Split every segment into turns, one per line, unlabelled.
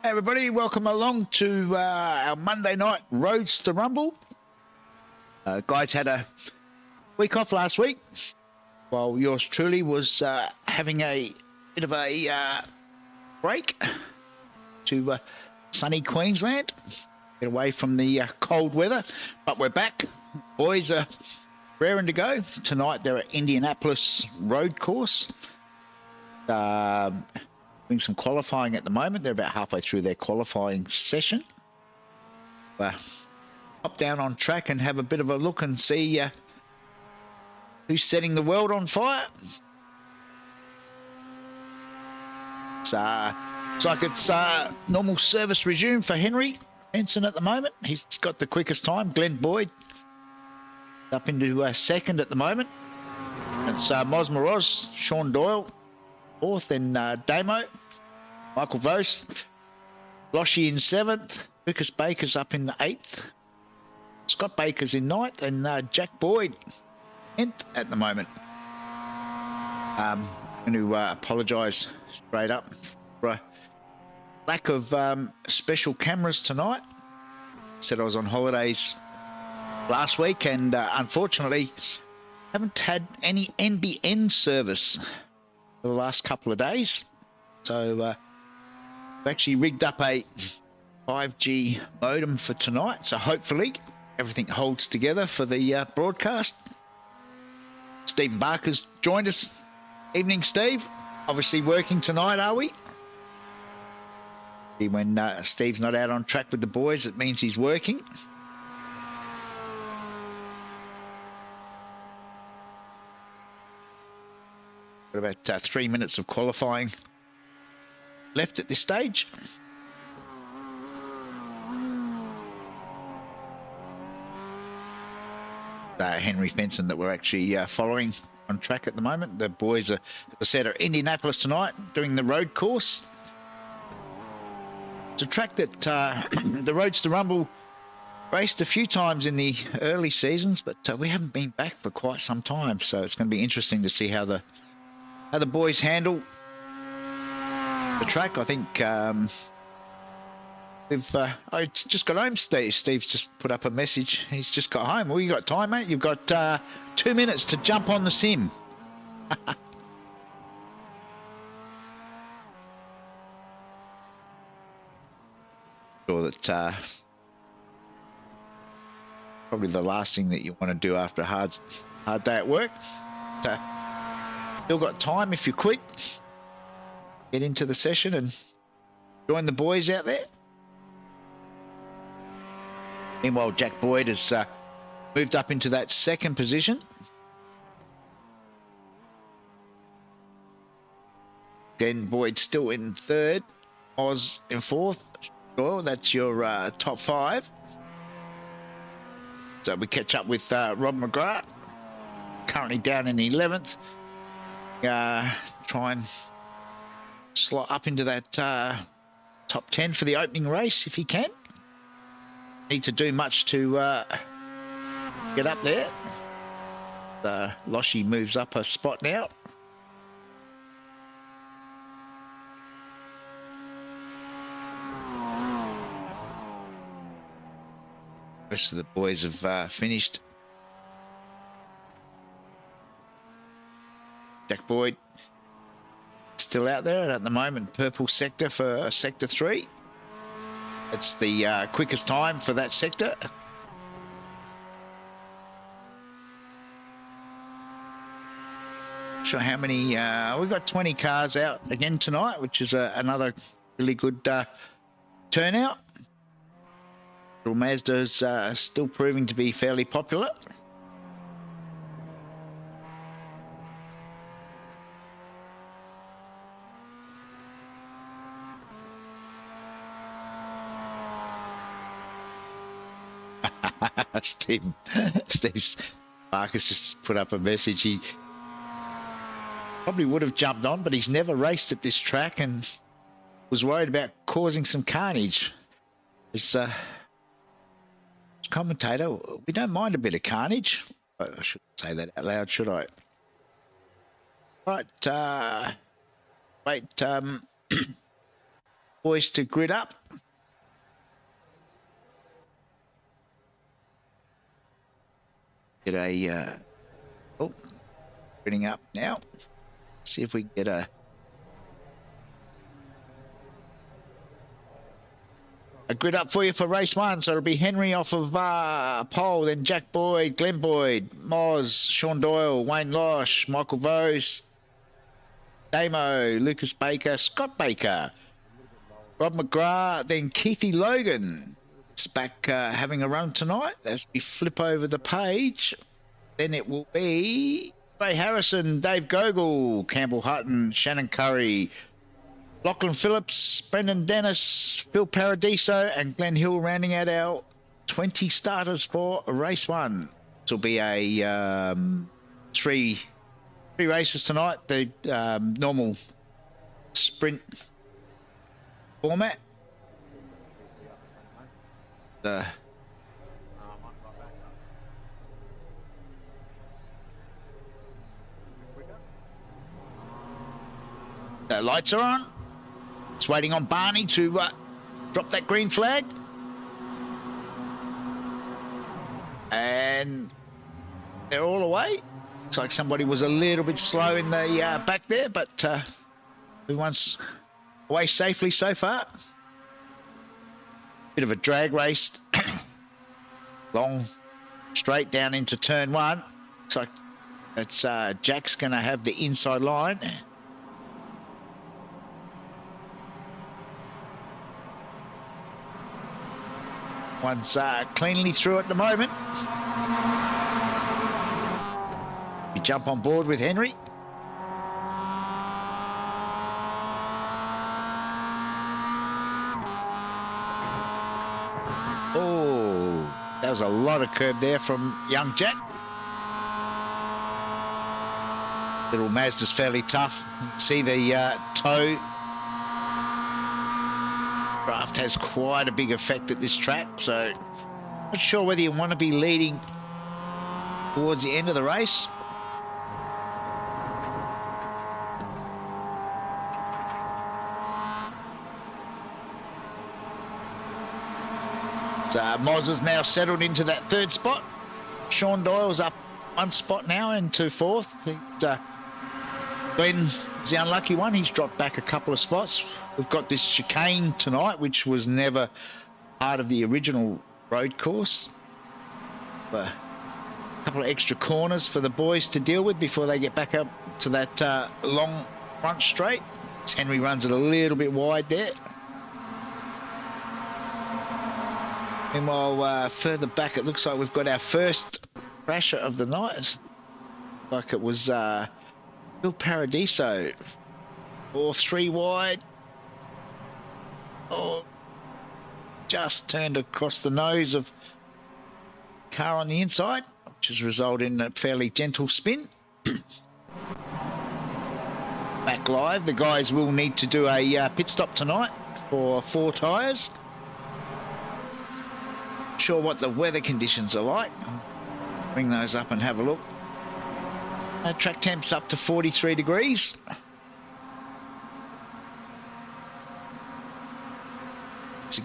Hey everybody, welcome along to our Monday night Roadster Rumble. Guys had a week off last week, while yours truly was having a bit of a break to sunny Queensland, get away from the cold weather. But we're back. Boys are raring to go. Tonight they're at Indianapolis Road course. Doing some qualifying at the moment. They're about halfway through their qualifying session. Hop down on track and have a bit of a look and see who's setting the world on fire. Looks like it's normal service resume for Henry Benson at the moment. He's got the quickest time. Glenn Boyd up into second at the moment. It's Moz Moroz, Sean Doyle fourth, and Damo, Michael Vos, Loshi in seventh, Lucas Baker's up in eighth, Scott Baker's in ninth, and Jack Boyd 10th at the moment. I'm going to apologise straight up for a lack of special cameras tonight. Said I was on holidays last week and unfortunately haven't had any NBN service for the last couple of days. So I've actually rigged up a 5G modem for tonight. So hopefully everything holds together for the broadcast. Stephen Barker's joined us. Evening, Steve. Obviously working tonight, are we? When Steve's not out on track with the boys, it means he's working. Got about 3 minutes of qualifying left at this stage. Henry Benson that we're actually following on track at the moment. The boys are, as I said, are Indianapolis tonight doing the road course. It's a track that the Roadster Rumble raced a few times in the early seasons, but we haven't been back for quite some time. So it's going to be interesting to see how the boys handle the track. I think I just got home. Steve's just put up a message. He's just got home. Well, you got time, mate? You've got 2 minutes to jump on the sim. Sure that probably the last thing that you want to do after a hard day at work. Still got time if you're quick. Get into the session and join the boys out there. Meanwhile, Jack Boyd has moved up into that second position. Then Boyd still in third. Oz in fourth. Sure, that's your top five. So we catch up with Rob McGrath, currently down in 11th. Try and slot up into that top 10 for the opening race if he can. Need to do much to get up there. Loshi moves up a spot now. The rest of the boys have finished. Jack Boyd still out there at the moment, purple sector for sector 3. It's the quickest time for that sector. Not sure how many, we've got 20 cars out again tonight, which is another really good turnout. Mazda's still proving to be fairly popular. Steve Marcus just put up a message. He probably would have jumped on, but he's never raced at this track and was worried about causing some carnage. As commentator, we don't mind a bit of carnage. I shouldn't say that out loud, should I? Right, wait, boys to grid up. Get a gridding up now. See if we can get a grid up for you for race 1. So it'll be Henry off of pole, then Jack Boyd, Glenn Boyd, Moz, Sean Doyle, Wayne Losh, Michael Vose, Damo, Lucas Baker, Scott Baker, Rob McGrath, then Keithy Logan. It's back having a run tonight. As we flip over the page, then it will be Ray Harrison, Dave Gogol, Campbell Hutton, Shannon Curry, Lachlan Phillips, Brendan Dennis, Phil Paradiso, and Glenn Hill rounding out our 20 starters for race 1. This will be a three races tonight. The normal sprint format. The lights are on. It's waiting on Barney to drop that green flag. And they're all away. Looks like somebody was a little bit slow in the back there, but everyone's away safely so far. Bit of a drag race. Long straight down into turn 1. Looks like it's Jack's going to have the inside line. One's cleanly through at the moment. You jump on board with Henry. Oh, that was a lot of curb there from young Jack. Little Mazda's fairly tough. See the toe. Draft has quite a big effect at this track, so not sure whether you want to be leading towards the end of the race. Moz is now settled into that 3rd spot. Sean Doyle's up 1 spot now into 4th. Glenn's the unlucky one. He's dropped back a couple of spots. We've got this chicane tonight, which was never part of the original road course. A couple of extra corners for the boys to deal with before they get back up to that long front straight. Henry runs it a little bit wide there. Meanwhile, further back, it looks like we've got our first crasher of the night. Like it was Phil Paradiso. 3 wide. Oh, just turned across the nose of car on the inside, which has resulted in a fairly gentle spin. Back live, the guys will need to do a pit stop tonight for 4 tyres. Not sure what the weather conditions are like. I'll bring those up and have a look. Track temps up to 43 degrees.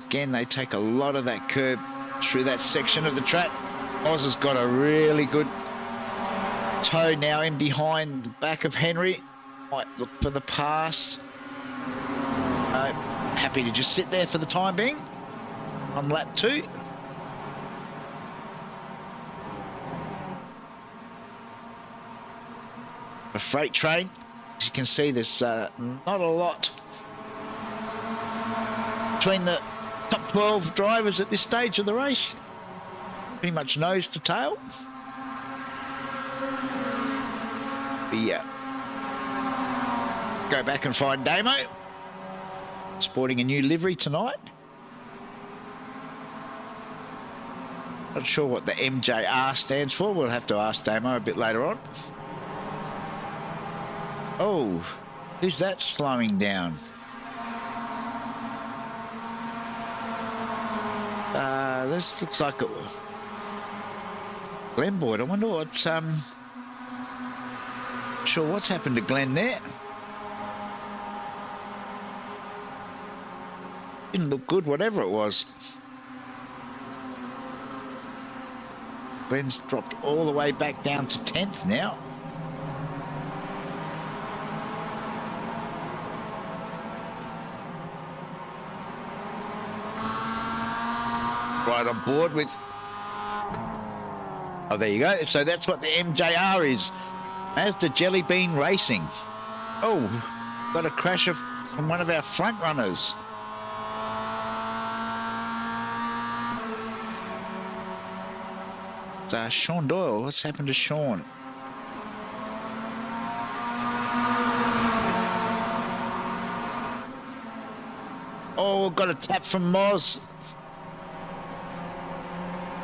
Again, they take a lot of that curb through that section of the track. Oz has got a really good toe now in behind the back of Henry. Might look for the pass. Happy to just sit there for the time being on lap 2. A freight train. As you can see, there's not a lot between the top 12 drivers at this stage of the race. Pretty much nose to tail. Yeah. Go back and find Damo. Sporting a new livery tonight. Not sure what the MJR stands for. We'll have to ask Damo a bit later on. Oh, who's that slowing down? This looks like it was Glenn Boyd. I wonder what's sure what's happened to Glenn there. Didn't look good, whatever it was. Glenn's dropped all the way back down to 10th now. Right on board with... Oh, there you go. So that's what the MJR is. Mazda Jelly Bean Racing. Oh, got a crash from one of our front runners. It's Sean Doyle. What's happened to Sean? Oh, got a tap from Moz.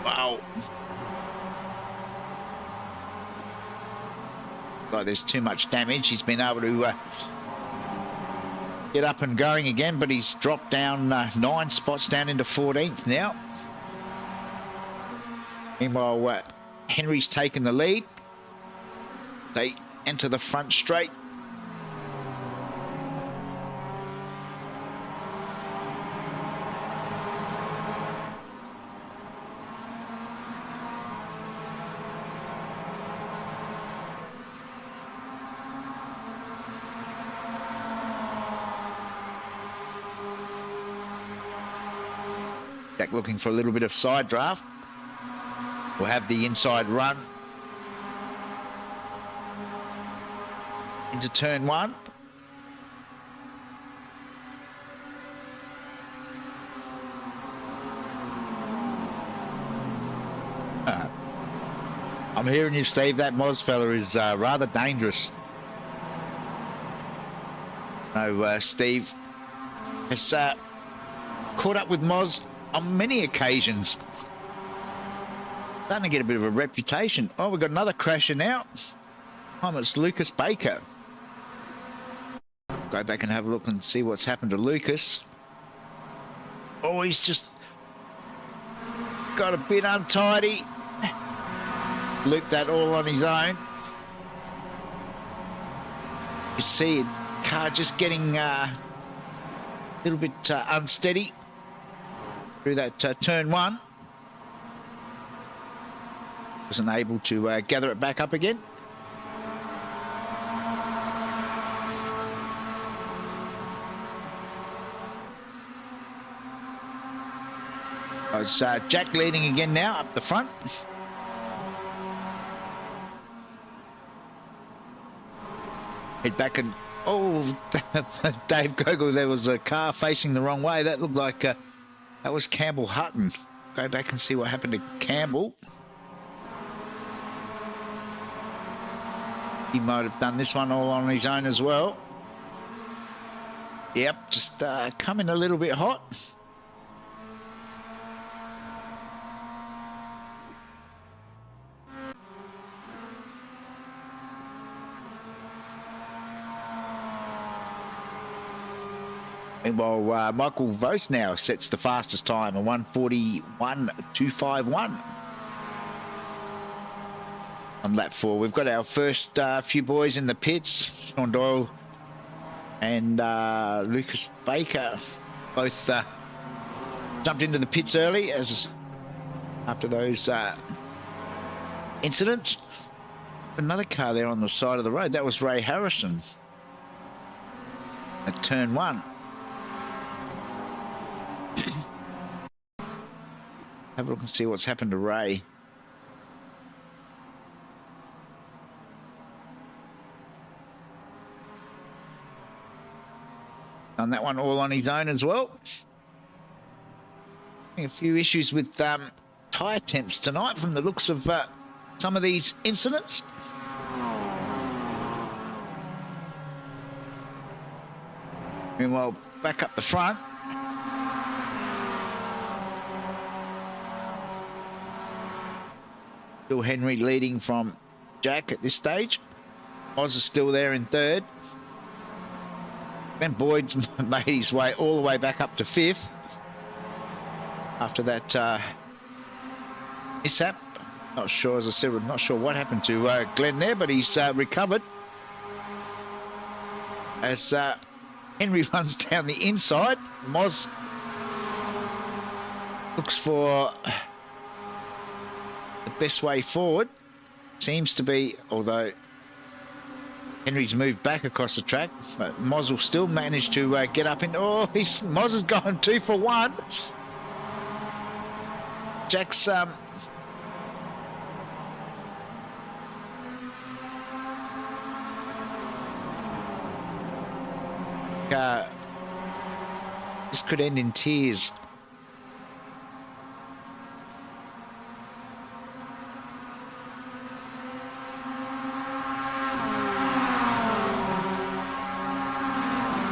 Wow. Like there's too much damage. He's been able to get up and going again, but he's dropped down 9 spots down into 14th now. Meanwhile, Henry's taken the lead. They enter the front straight. Jack looking for a little bit of side draft. We'll have the inside run into turn 1. I'm hearing you, Steve. That Moz fella is rather dangerous. No, Steve has caught up with Moz on many occasions. Starting to get a bit of a reputation. Oh, we've got another crasher now. It's Lucas Baker. Go back and have a look and see what's happened to Lucas. Oh, he's just got a bit untidy. Looped that all on his own. You see the car just getting a little bit unsteady through that turn 1. Wasn't able to gather it back up again. Oh, it's Jack leading again now up the front. Head back and Dave Gogol, there was a car facing the wrong way. That looked like that was Campbell Hutton. Go back and see what happened to Campbell. He might have done this one all on his own as well. Yep, just coming a little bit hot. Meanwhile, Michael Vos now sets the fastest time, a 1:41.251. On lap 4, we've got our first few boys in the pits. Sean Doyle and Lucas Baker both jumped into the pits early as after those incidents. Another car there on the side of the road. That was Ray Harrison at turn 1. Have a look and see what's happened to Ray. Done that one all on his own as well. A few issues with tyre temps tonight from the looks of some of these incidents. Meanwhile, back up the front. Still Henry leading from Jack at this stage. Oz is still there in 3rd. Ben Boyd's made his way all the way back up to 5th after that mishap. Not sure, as I said, we're not sure what happened to Glenn there, but he's recovered as Henry runs down the inside. Moz looks for the best way forward. Seems to be, although Henry's moved back across the track, but Moz will still manage to get up in. Oh, Moz has gone 2 for 1. Jack's this could end in tears.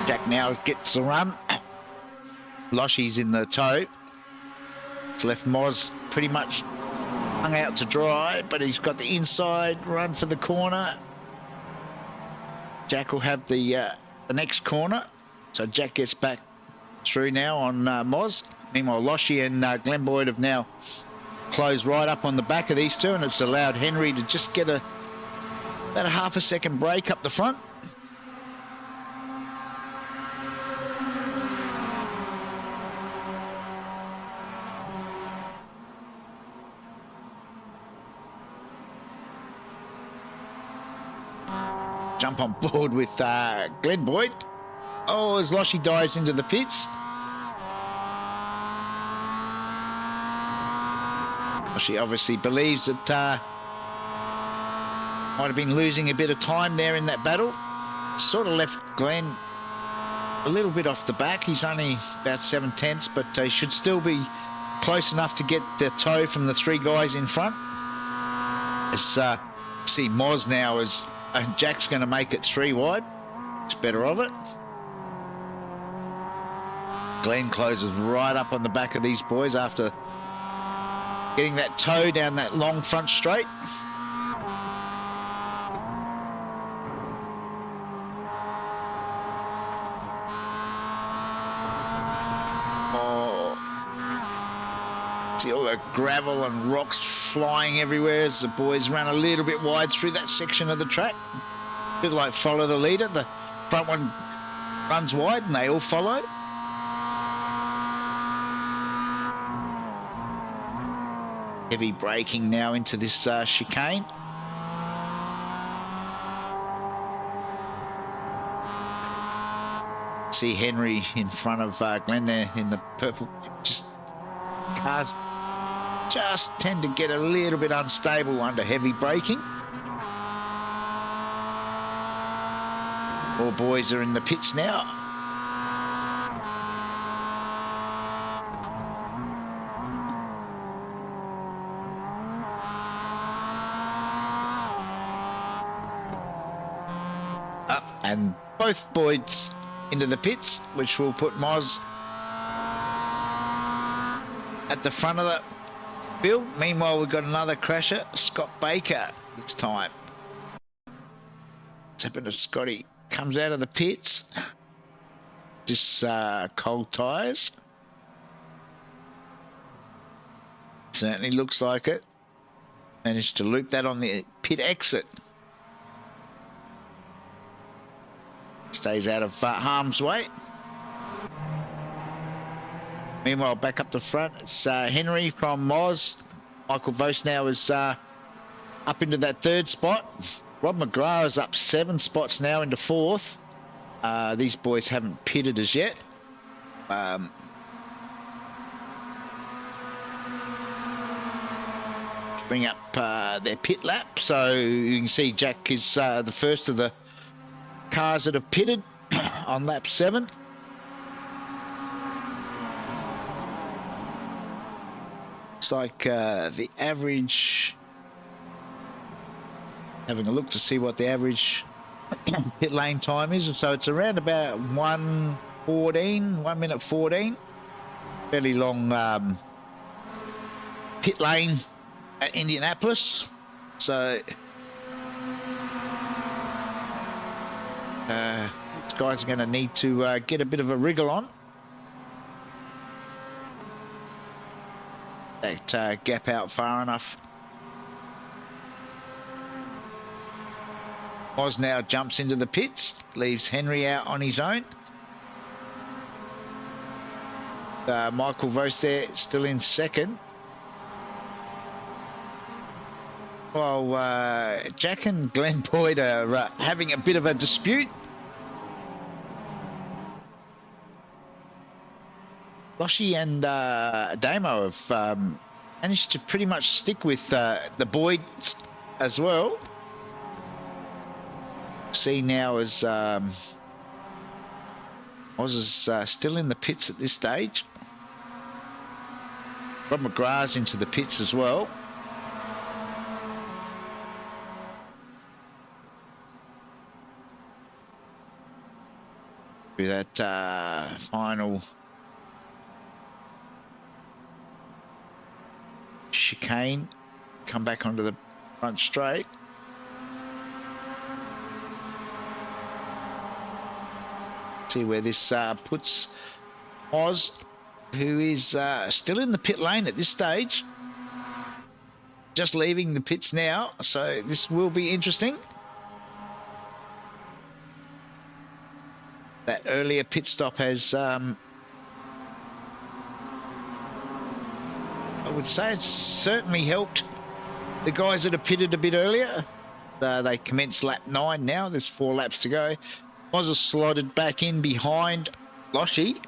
Jack now gets the run. Loshy's in the tow. It's left Moz pretty much hung out to dry, but he's got the inside run for the corner. Jack will have the next corner. So Jack gets back through now on Moz. Meanwhile, Loshy and Glenn Boyd have now closed right up on the back of these two, and it's allowed Henry to just get about a half a second break up the front. Jump on board with Glenn Boyd. Oh, as Loshy dives into the pits. Loshy obviously believes that might have been losing a bit of time there in that battle. Sort of left Glenn a little bit off the back. He's only about 7/10, but he should still be close enough to get the tow from the 3 guys in front. As see Moz now as Jack's going to make it 3 wide. It's better of it. Glenn closes right up on the back of these boys after getting that tow down that long front straight. Oh, see all the gravel and rocks flying everywhere as the boys run a little bit wide through that section of the track. A bit like follow the leader. The front one runs wide and they all follow. Heavy braking now into this chicane. See Henry in front of Glenn there in the purple. Just cars just tend to get a little bit unstable under heavy braking. All boys are in the pits now. And both boys into the pits, which will put Moz at the front of the field. Meanwhile, we've got another crasher, Scott Baker, this time. What's happened to Scotty? Comes out of the pits. Just cold tyres. Certainly looks like it. Managed to loop that on the pit exit. Stays out of harm's way. Meanwhile, back up the front, it's Henry from Moz. Michael Vos now is up into that 3rd spot. Rob McGrath is up 7 spots now into 4th. These boys haven't pitted as yet. Bring up their pit lap, so you can see Jack is the first of the cars that have pitted on lap 7. Looks like the average, having a look to see what the average pit lane time is, so it's around about 1 minute 14. Fairly long pit lane at Indianapolis, so these guys are going to need to get a bit of a wriggle on. That gap out far enough. Oz now jumps into the pits, leaves Henry out on his own. Michael Roadster still in second. Well, Jack and Glenn Boyd are having a bit of a dispute. Loshi and Damo have managed to pretty much stick with the Boyds as well. See now as Oz is still in the pits at this stage. Rob McGrath's into the pits as well. Through that final chicane, come back onto the front straight. See where this puts Oz, who is still in the pit lane at this stage. Just leaving the pits now, so this will be interesting. That earlier pit stop has, I would say it's certainly helped the guys that have pitted a bit earlier. They commence lap 9 now. There's 4 laps to go. Oz is slotted back in behind Loshi.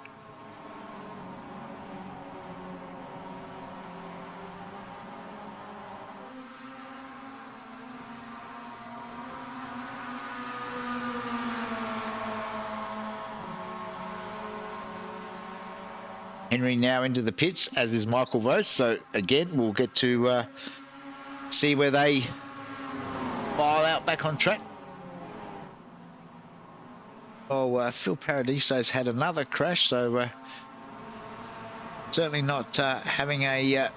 Henry now into the pits, as is Michael Vose. So again, we'll get to see where they file out back on track. Oh, Phil Paradiso's had another crash, so certainly not having a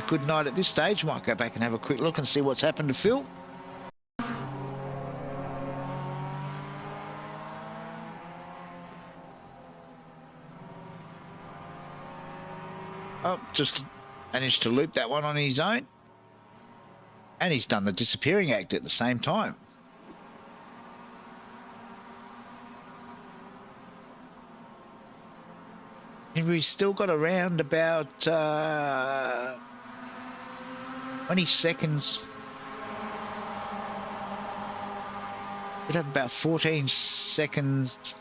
good night at this stage. Might go back and have a quick look and see what's happened to Phil. Oh, just managed to loop that one on his own. And he's done the disappearing act at the same time. Henry's still got around about 20 seconds. Could have about 14 seconds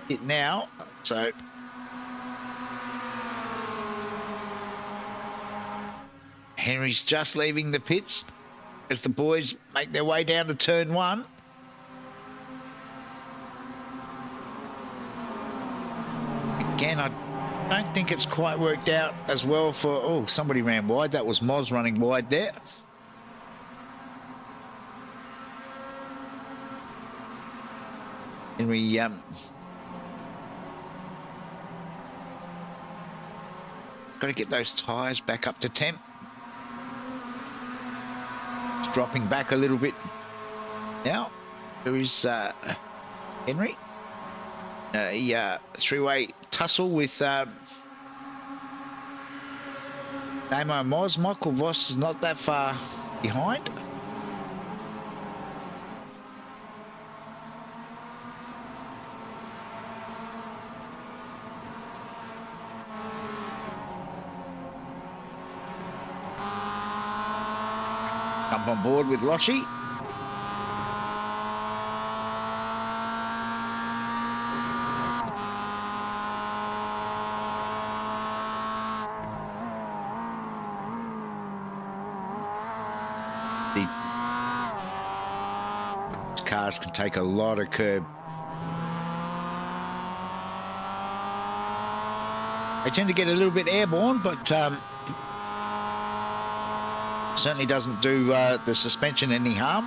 hit now. So Henry's just leaving the pits as the boys make their way down to turn 1. Again, I don't think it's quite worked out as well for... Oh, somebody ran wide. That was Moz running wide there. Henry... got to get those tyres back up to temp. It's dropping back a little bit now. There is Henry. A three-way tussle with Damo Moz. Michael Voss is not that far behind. Jump on board with Loshi. These cars can take a lot of curb. They tend to get a little bit airborne, but certainly doesn't do the suspension any harm.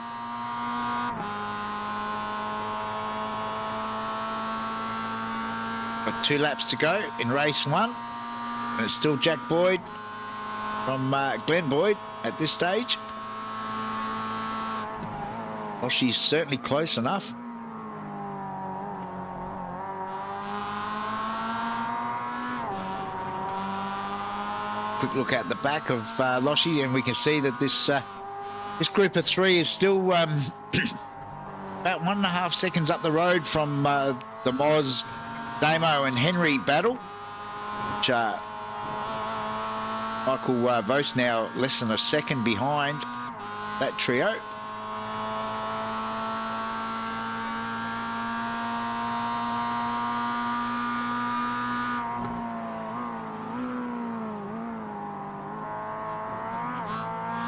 Got 2 laps to go in race 1, and it's still Jack Boyd from Glenn Boyd at this stage. Well, she's certainly close enough. Quick look at the back of Loshi, and we can see that this group of 3 is still about 1.5 seconds up the road from the Moz, Damo and Henry battle. much. Michael Vos now less than a second behind that trio.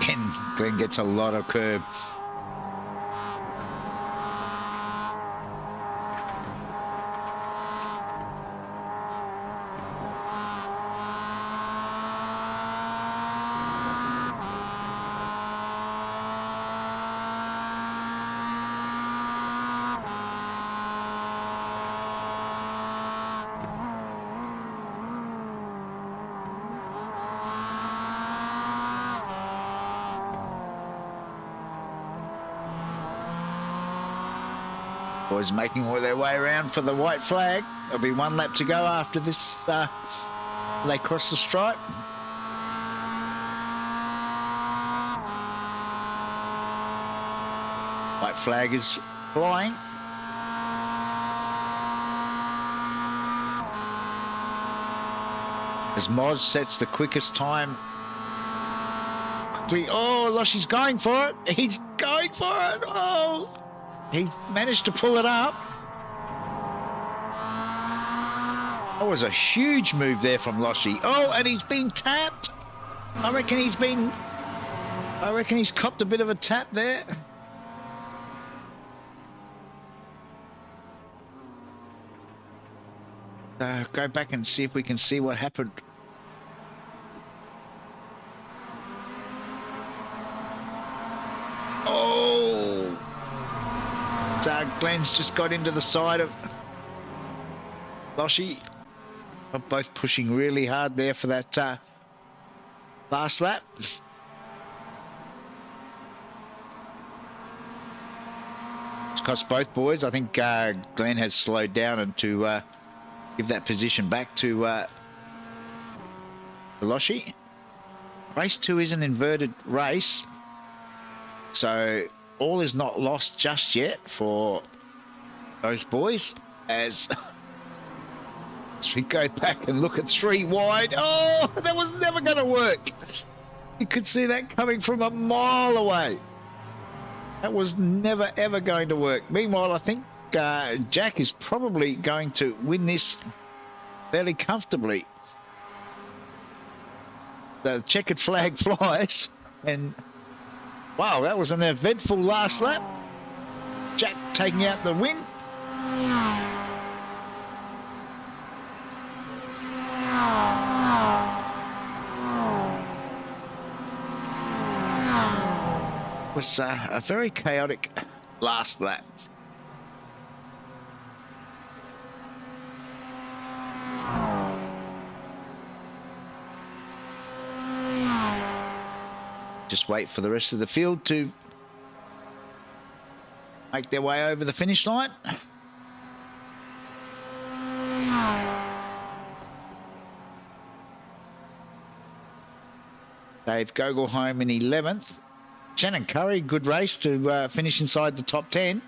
And Glenn gets a lot of curb. Boys making all their way around for the white flag. There'll be one lap to go after this. They cross the stripe. White flag is flying. As Moz sets the quickest time. Oh, Loshie's going for it. He's going for it. Oh. He managed to pull it up. That was a huge move there from Loshie. Oh, and he's been tapped. I reckon he's copped a bit of a tap there. Go back and see if we can see what happened. Oh! Glenn's just got into the side of Loshie. Both pushing really hard there for that last lap. It's cost both boys. I think Glenn has slowed down and to give that position back to Loshie. Race 2 is an inverted race, so all is not lost just yet for those boys as we go back and look at 3 wide. Oh, that was never going to work. You could see that coming from a mile away. That was never, ever going to work. Meanwhile, I think Jack is probably going to win this fairly comfortably. The checkered flag flies and wow, that was an eventful last lap. Jack taking out the win. It was a very chaotic last lap. Just wait for the rest of the field to make their way over the finish line. Dave Gogol home in 11th. Shannon Curry, good race to finish inside the top 10.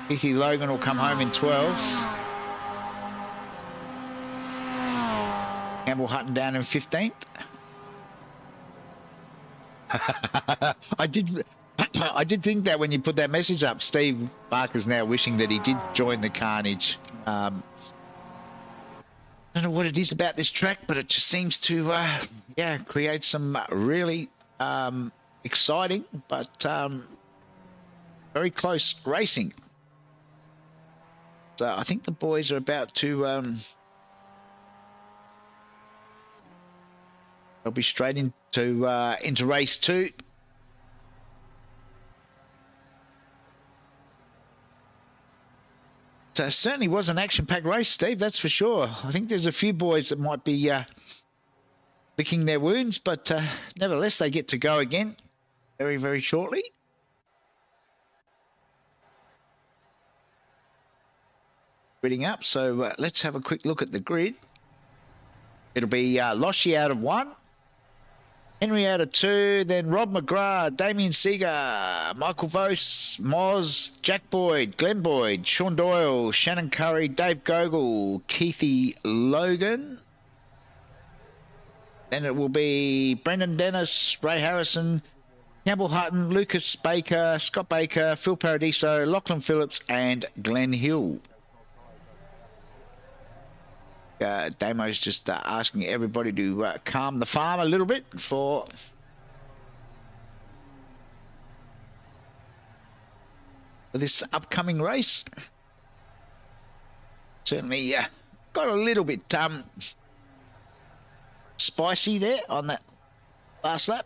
Keithy Logan will come home in 12th. Campbell Hutton down in 15th. I did think that when you put that message up. Steve Barker's now wishing that he did join the carnage. I don't know what it is about this track, but it just seems to create some really exciting but very close racing. So I think the boys are about to they'll be straight into race 2. So it certainly was an action-packed race, Steve, that's for sure. I think there's a few boys that might be licking their wounds, but nevertheless, they get to go again very, very shortly. Gridding up, so let's have a quick look at the grid. It'll be Loshie out of 1. Henry out of 2, then Rob McGrath, Damien Seeger, Michael Vos, Moz, Jack Boyd, Glenn Boyd, Sean Doyle, Shannon Curry, Dave Gogol, Keithy Logan, and it will be Brendan Dennis, Ray Harrison, Campbell Hutton, Lucas Baker, Scott Baker, Phil Paradiso, Lachlan Phillips, and Glenn Hill. Damo's just asking everybody to calm the farm a little bit for this upcoming race. Certainly got a little bit spicy there on that last lap.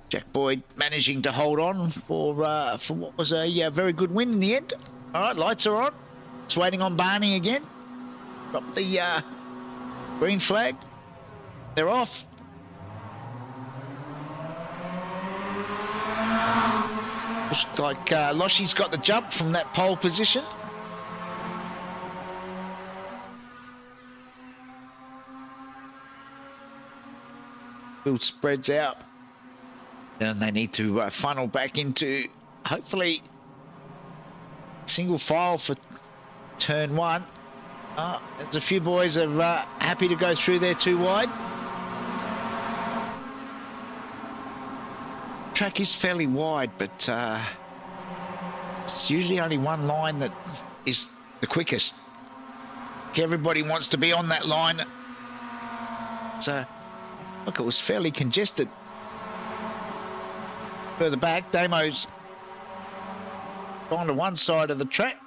Jack Boyd managing to hold on for what was a very good win in the end. All right, lights are on. It's waiting on Barney again. Drop the green flag. They're off. Looks like Loshy's got the jump from that pole position. Field spreads out. And they need to funnel back into, hopefully, single file for turn one. There's a few boys are happy to go through there too wide. Track is fairly wide, but it's usually only one line that is the quickest. Everybody wants to be on that line. So, look, it was fairly congested. Further back, Damo's gone to one side of the track.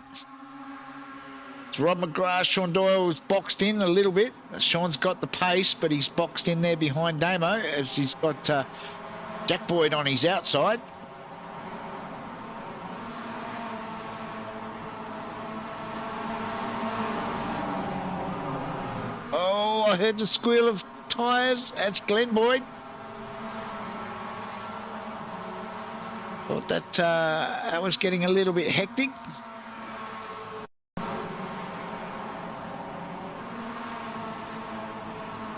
It's Rob McGrath. Sean Doyle's boxed in a little bit. Sean's got the pace, but he's boxed in there behind Damo as he's got Jack Boyd on his outside. Oh, I heard the squeal of tyres. That's Glenn Boyd. Thought that was getting a little bit hectic.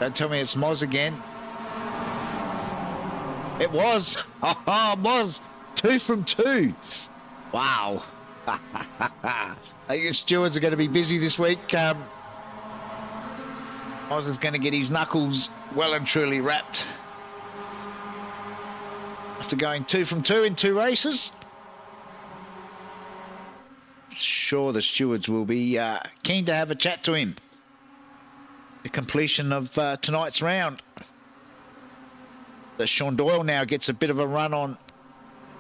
Don't tell me it's Moz again. It was. Oh, Moz. 2 from 2. Wow. I think the stewards are going to be busy this week. Moz is going to get his knuckles well and truly wrapped. After going 2 from 2 in 2 races. Sure, the stewards will be keen to have a chat to him. The completion of tonight's round. So Sean Doyle now gets a bit of a run on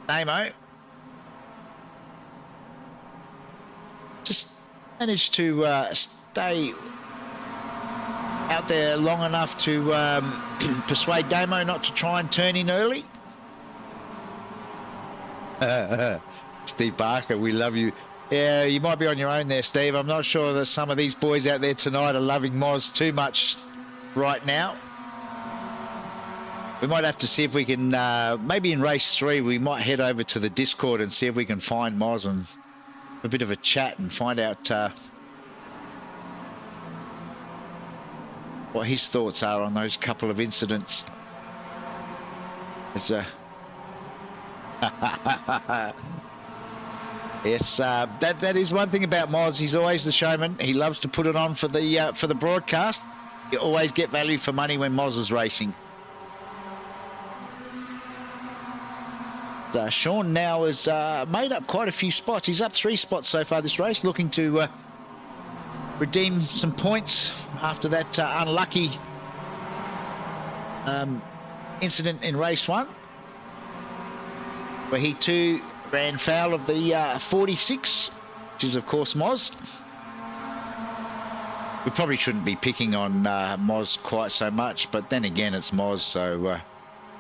Damo. Just managed to stay out there long enough to persuade Damo not to try and turn in early. Steve Barker, we love you. Yeah, you might be on your own there, Steve. I'm not sure that some of these boys out there tonight are loving Moz too much right now. We might have to see if we can, maybe in race 3, we might head over to the Discord and see if we can find Moz and have a bit of a chat and find out what his thoughts are on those couple of incidents. It's yes, that is one thing about Moz. He's always the showman. He loves to put it on for the broadcast. You always get value for money when Moz is racing. Sean now has made up quite a few spots. He's up 3 spots so far this race, looking to redeem some points after that unlucky incident in race 1, where he too ran foul of the 46, which is of course Moz. We probably shouldn't be picking on Moz quite so much, but then again it's Moz, so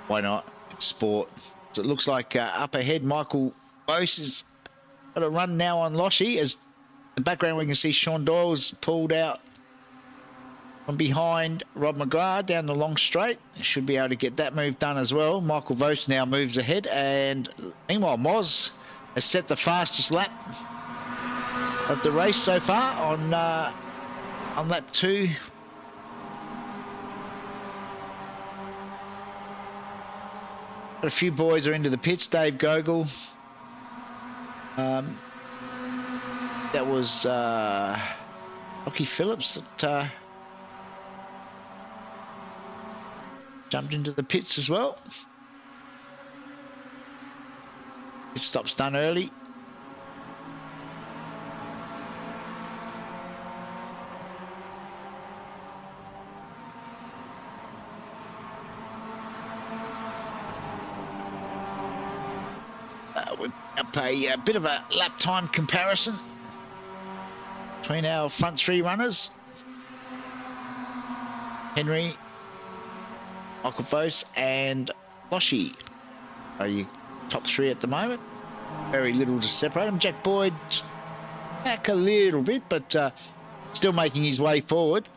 why not? It's sport. So it looks like up ahead Michael Bose has got a run now on Loshy. As the background we can see Sean Doyle's pulled out from behind Rob McGrath down the long straight. Should be able to get that move done as well. Michael Vose now moves ahead, and meanwhile Moz has set the fastest lap of the race so far on lap 2. A few boys are into the pits. Dave Gogol. That was Rocky Phillips that jumped into the pits as well. Pit stop's done early. We'll up a bit of a lap time comparison between our front three runners. Henry, Michael Vos and Loshi are your top three at the moment. Very little to separate them. Jack Boyd back a little bit, but still making his way forward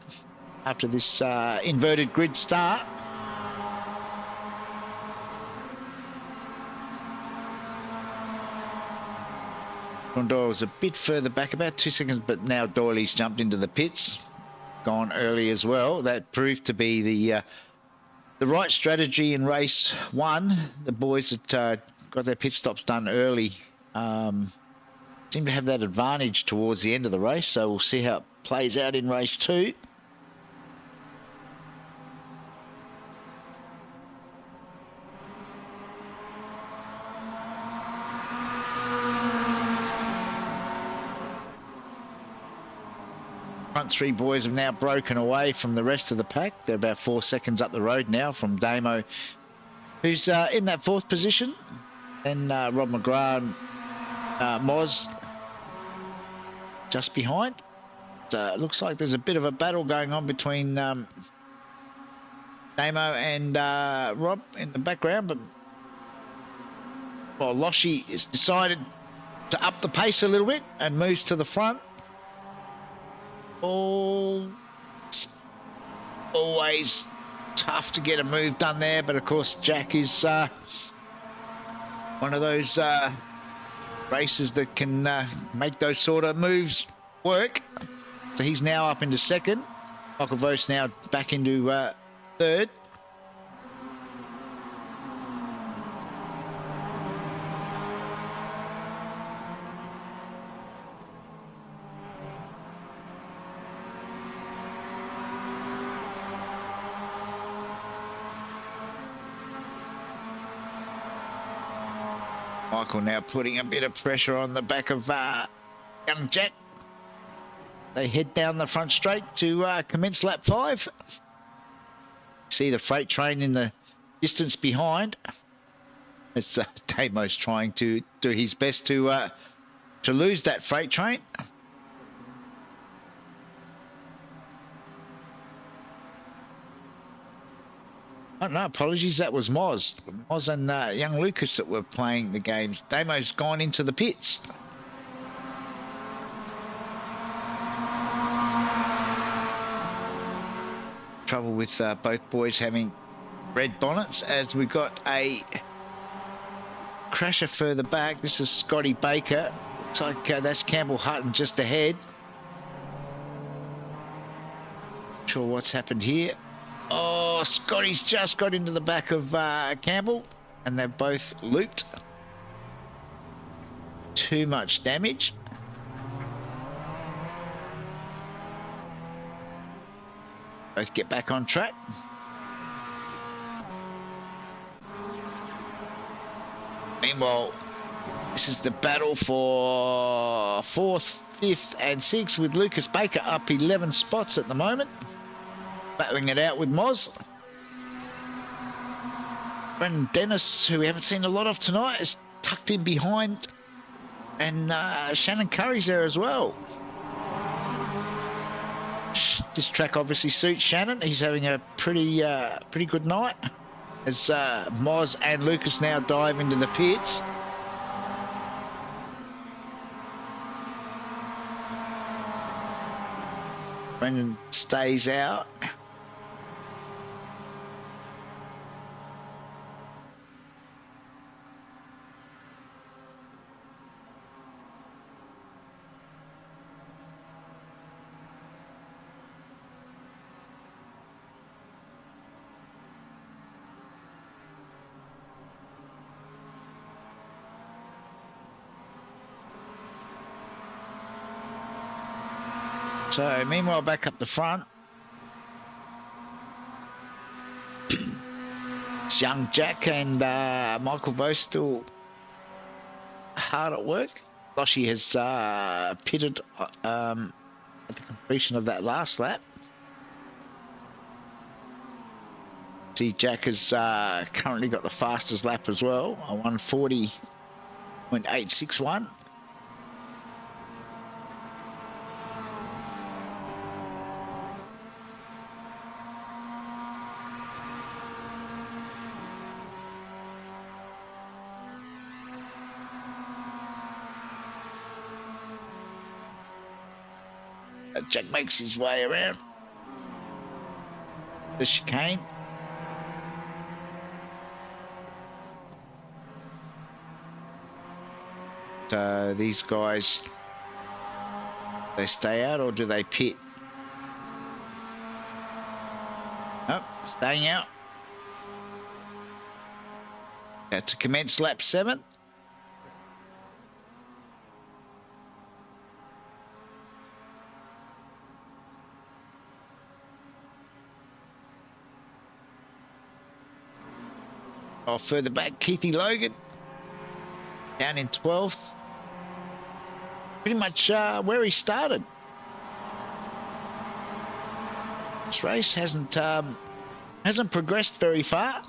after this inverted grid start. John Doyle was a bit further back, about 2 seconds, but now Doyley's jumped into the pits, gone early as well. That proved to be the right strategy in race one. The boys that got their pit stops done early seem to have that advantage towards the end of the race, so we'll see how it plays out in race two. Front three boys have now broken away from the rest of the pack. They're about 4 seconds up the road now from Damo, who's in that fourth position. Then Rob McGrath and Moz just behind. It looks like there's a bit of a battle going on between Damo and Rob in the background, but well, Loshi has decided to up the pace a little bit and moves to the front. Always tough to get a move done there, but of course Jack is one of those racers that can make those sort of moves work. So he's now up into second. Michael Vos now back into third. Michael now putting a bit of pressure on the back of young Jack. They head down the front straight to commence lap 5. See the freight train in the distance behind. It's Damo's trying to do his best to lose that freight train. Oh, no, apologies, that was Moz. Moz and young Lucas that were playing the games. Damo's gone into the pits. Trouble with both boys having red bonnets as we got a crasher further back. This is Scotty Baker. Looks like that's Campbell Hutton just ahead. Not sure what's happened here. Oh, Scotty's just got into the back of Campbell, and they've both looped. Too much damage. Both get back on track. Meanwhile, this is the battle for 4th, 5th and 6th with Lucas Baker up 11 spots at the moment. Battling it out with Moz. Brendan Dennis, who we haven't seen a lot of tonight, is tucked in behind. And Shannon Curry's there as well. This track obviously suits Shannon. He's having a pretty good night. As Moz and Lucas now dive into the pits. Brendan stays out. So meanwhile, back up the front, It's young Jack and Michael both still hard at work. Loshi has pitted at the completion of that last lap. See, Jack has currently got the fastest lap as well, a 140.861. Jack makes his way around the chicane. So these guys, they stay out or do they pit? Nope, staying out. To commence lap 7. Oh, further back, Keithy Logan down in 12th. Pretty much where he started. This race hasn't progressed very far.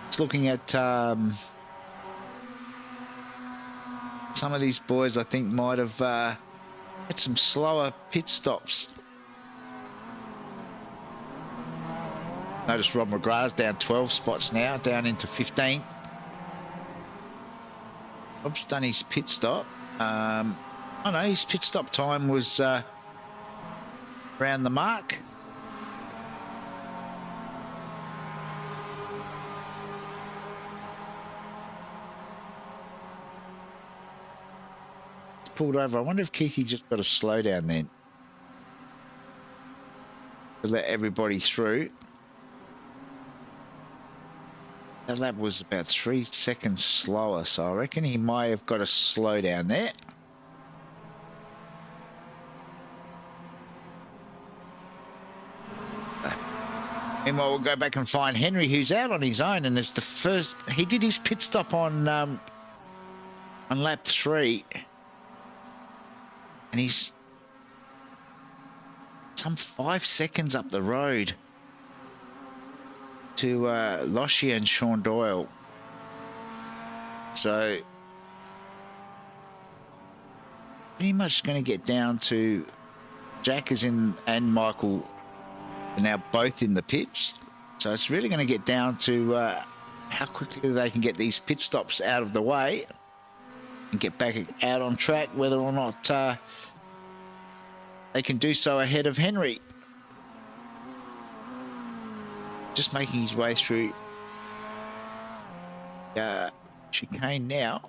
It's looking at some of these boys. I think might have had some slower pit stops. Notice Rob McGrath's down 12 spots now, down into 15. Rob's done his pit stop. Oh no, his pit stop time was around the mark. It's pulled over. I wonder if Keithy just got a slowdown then to let everybody through. That lap was about 3 seconds slower, so I reckon he might have got a slowdown there. Meanwhile, we'll go back and find Henry, who's out on his own, and it's the first. He did his pit stop on lap 3, and he's some 5 seconds up the road to Loshi and Sean Doyle. So pretty much going to get down to Jack is in and Michael are now both in the pits. So it's really going to get down to how quickly they can get these pit stops out of the way and get back out on track, whether or not they can do so ahead of Henry. Just making his way through chicane now.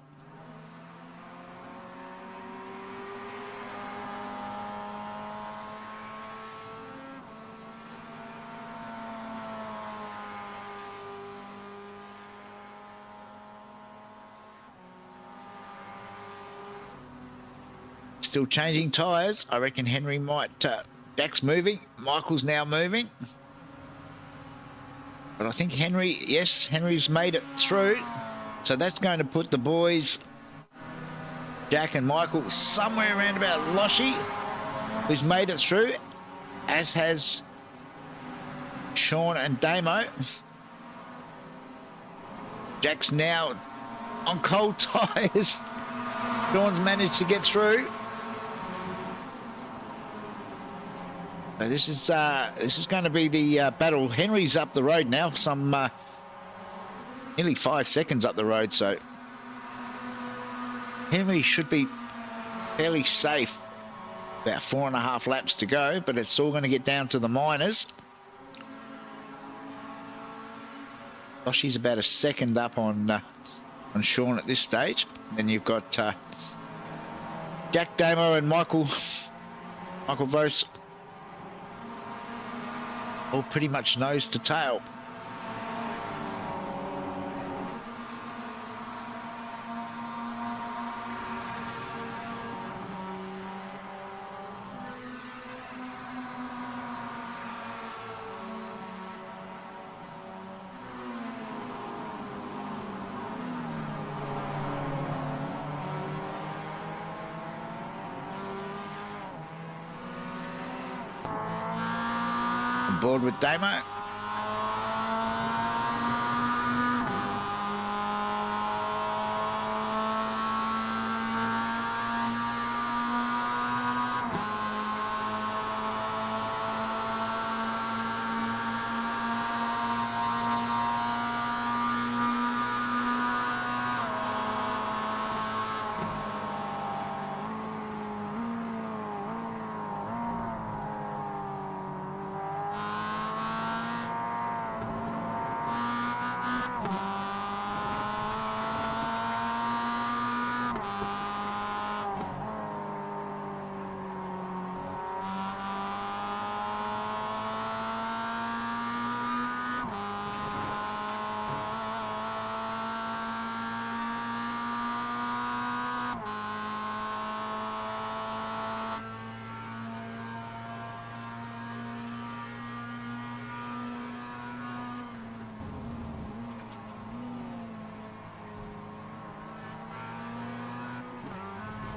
Still changing tyres. I reckon Henry might... Jack's moving. Michael's now moving. But I think Henry's made it through. So that's going to put the boys, Jack and Michael, somewhere around about Loshi, who's made it through, as has Sean and Damo. Jack's now on cold tyres. Sean's managed to get through. So this is going to be the battle. Henry's up the road now, some nearly 5 seconds up the road. So Henry should be fairly safe. About 4.5 laps to go, but it's all going to get down to the minors. Loshi's about a second up on Sean at this stage. Then you've got Jack Damo and Michael Vos. All pretty much nose to tail. On board with Damo.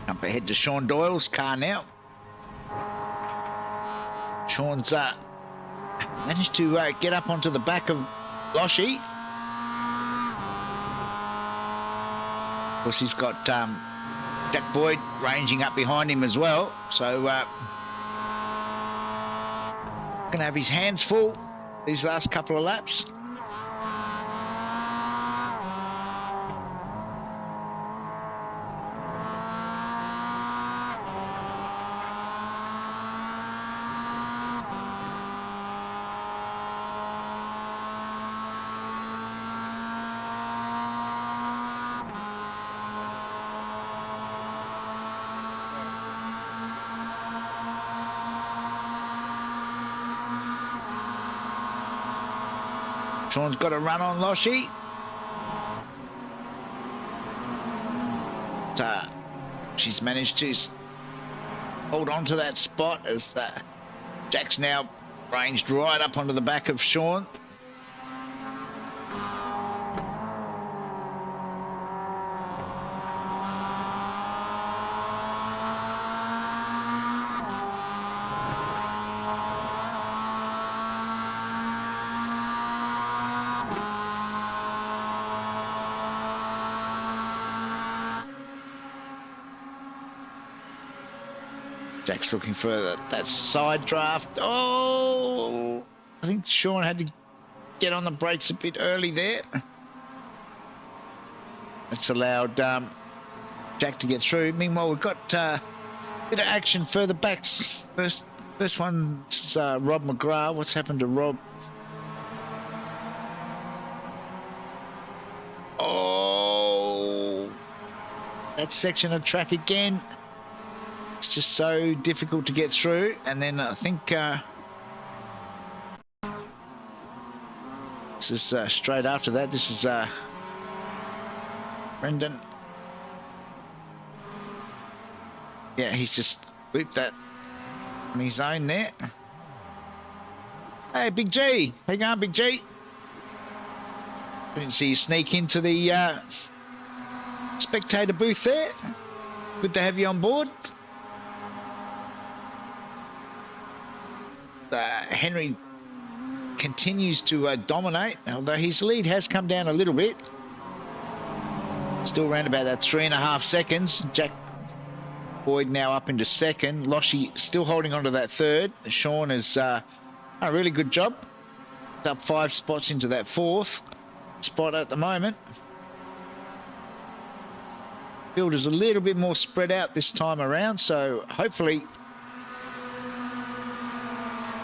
Up ahead to Sean Doyle's car now. Sean's managed to get up onto the back of Loshy. Of course, he's got Jack Boyd ranging up behind him as well. So going to have his hands full these last couple of laps. Sean's got a run on Loshy. She's managed to hold on to that spot as Jack's now ranged right up onto the back of Sean. Jack's looking for that side draft. Oh, I think Sean had to get on the brakes a bit early there. It's allowed Jack to get through. Meanwhile, we've got a bit of action further back. First one's Rob McGrath. What's happened to Rob? Oh, that section of track again. It's just so difficult to get through. And then I think this is straight after that. This is Brendan. Yeah, he's just looped that on his own there. Hey, Big G. How you going, Big G? Didn't see you sneak into the spectator booth there. Good to have you on board. Henry continues to dominate, although his lead has come down a little bit. Still around about that 3.5 seconds. Jack Boyd now up into second. Loshy still holding on to that third. Sean has done a really good job. Up 5 spots into that 4th spot at the moment. Field is a little bit more spread out this time around, so hopefully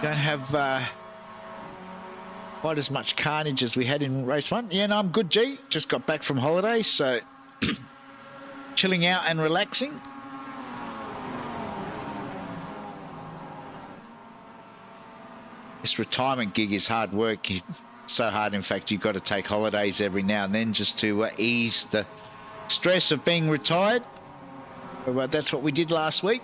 don't have quite as much carnage as we had in race 1. Yeah, no, I'm good, G. Just got back from holiday, so chilling out and relaxing. This retirement gig is hard work. So hard, in fact, you've got to take holidays every now and then just to ease the stress of being retired. But that's what we did last week.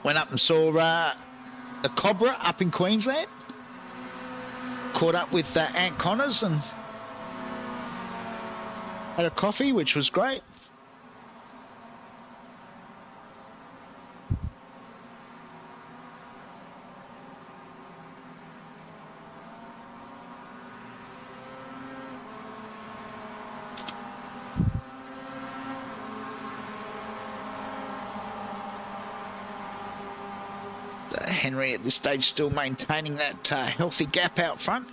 Went up and saw the Cobra up in Queensland. Caught up with Ant Connors and had a coffee, which was great. Henry at this stage still maintaining that healthy gap out front.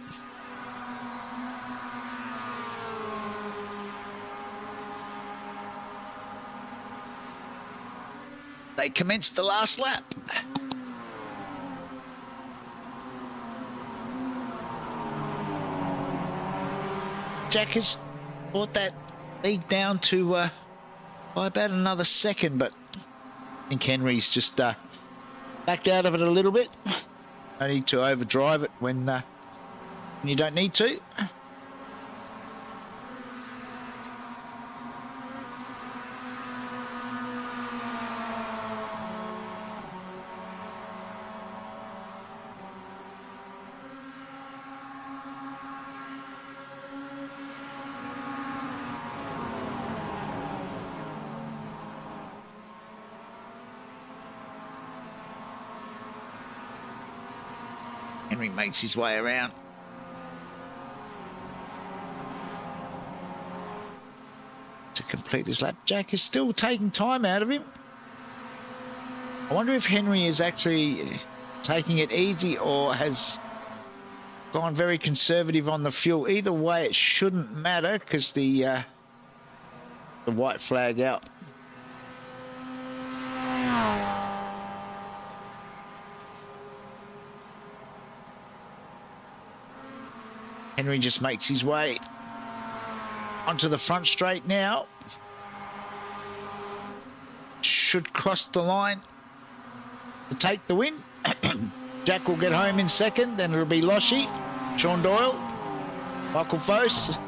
They commenced the last lap. Jack has brought that lead down to by about another second, but I think Henry's just backed out of it a little bit. No need to overdrive it when you don't need to. Henry makes his way around. To complete his lap. Jack is still taking time out of him. I wonder if Henry is actually taking it easy or has gone very conservative on the fuel. Either way, it shouldn't matter because the white flag out. Henry just makes his way onto the front straight now. Should cross the line to take the win. Jack will get home in second, then it'll be Loshi, Sean Doyle, Michael Fos.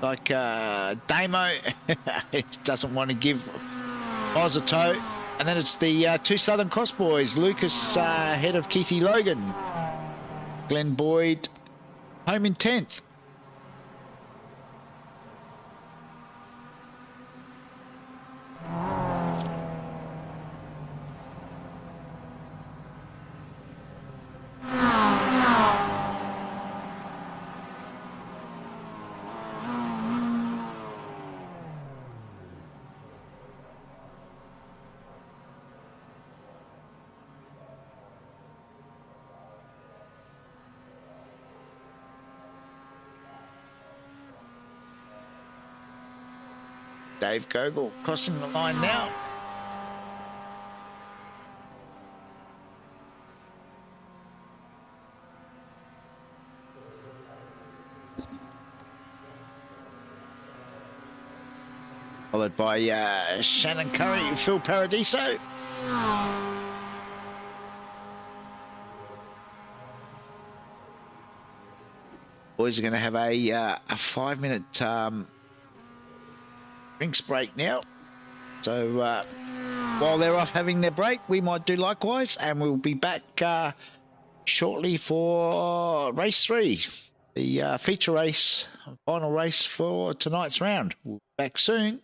Like Damo doesn't want to give Oz a tow. And then it's the two Southern Cross boys, Lucas ahead of Keithy Logan. Glenn Boyd home in 10th. Dave Gogol crossing the line now. Followed by Shannon Curry, Phil Paradiso. Boys are going to have a 5-minute drinks break now. So while they're off having their break, we might do likewise, and we'll be back shortly for race 3, the feature race, final race for tonight's round. We'll be back soon.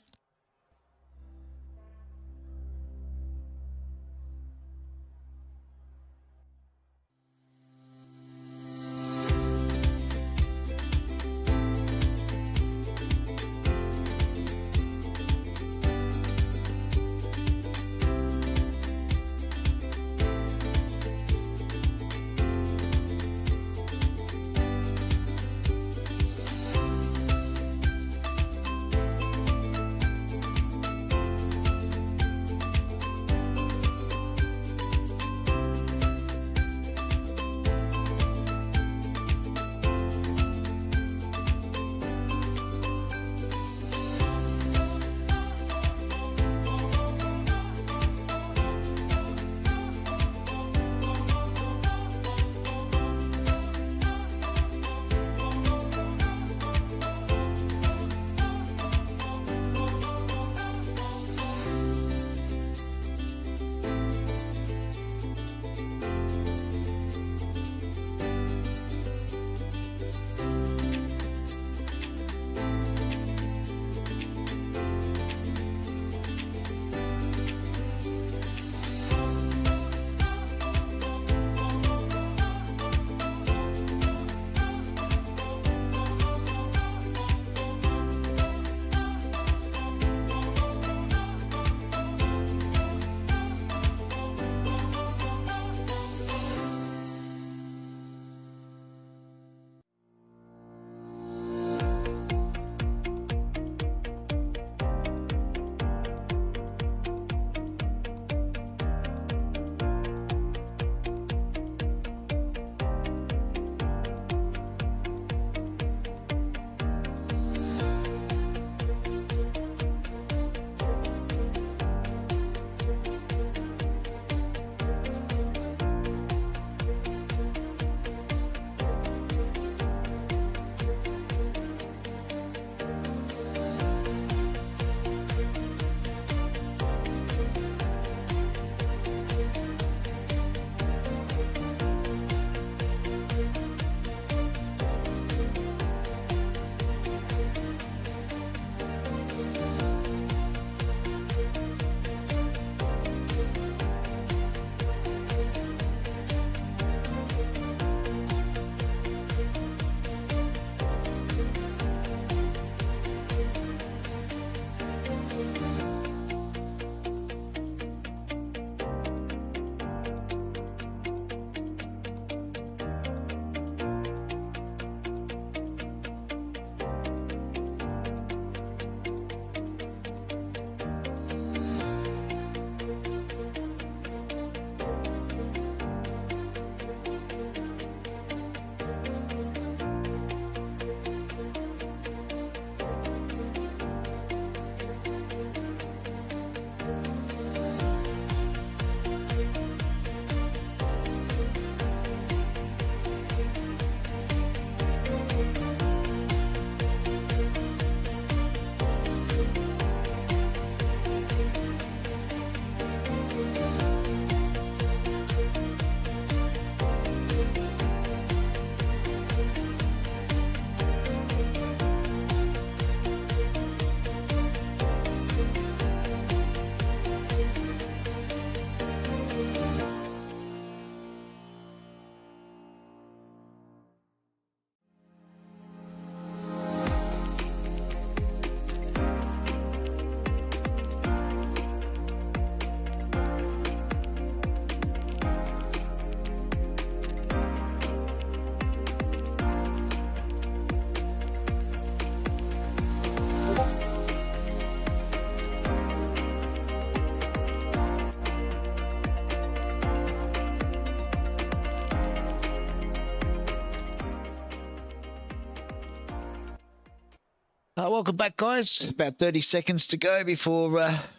Welcome back, guys. About 30 seconds to go before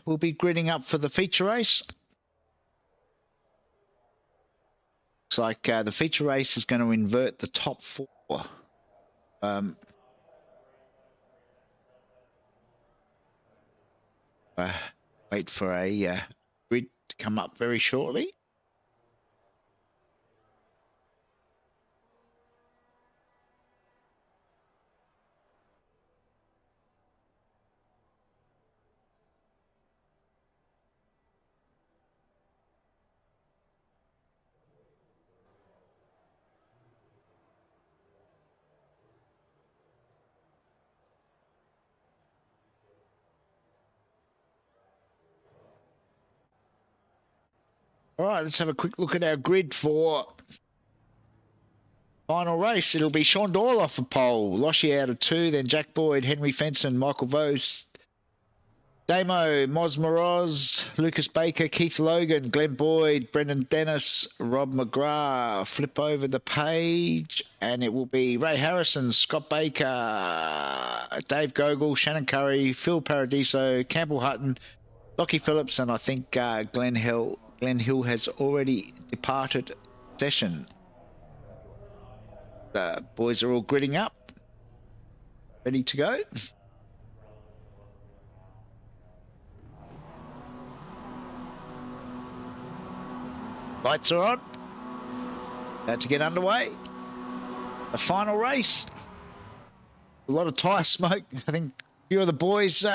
we'll be gridding up for the feature race. Looks like the feature race is going to invert the top four. Wait for a grid to come up very shortly. All right, let's have a quick look at our grid for final race. It'll be Sean Doyle off a pole, Loshie out of 2, then Jack Boyd, Henry Fenson, Michael Vose, Damo, Moz Moroz, Lucas Baker, Keith Logan, Glenn Boyd, Brendan Dennis, Rob McGrath. Flip over the page, and it will be Ray Harrison, Scott Baker, Dave Gogol, Shannon Curry, Phil Paradiso, Campbell Hutton, Lockie Phillips, and I think Glenn Hill has already departed session. The boys are all gridding up, ready to go. Lights are on. About to get underway. The final race. A lot of tyre smoke. I think a few of the boys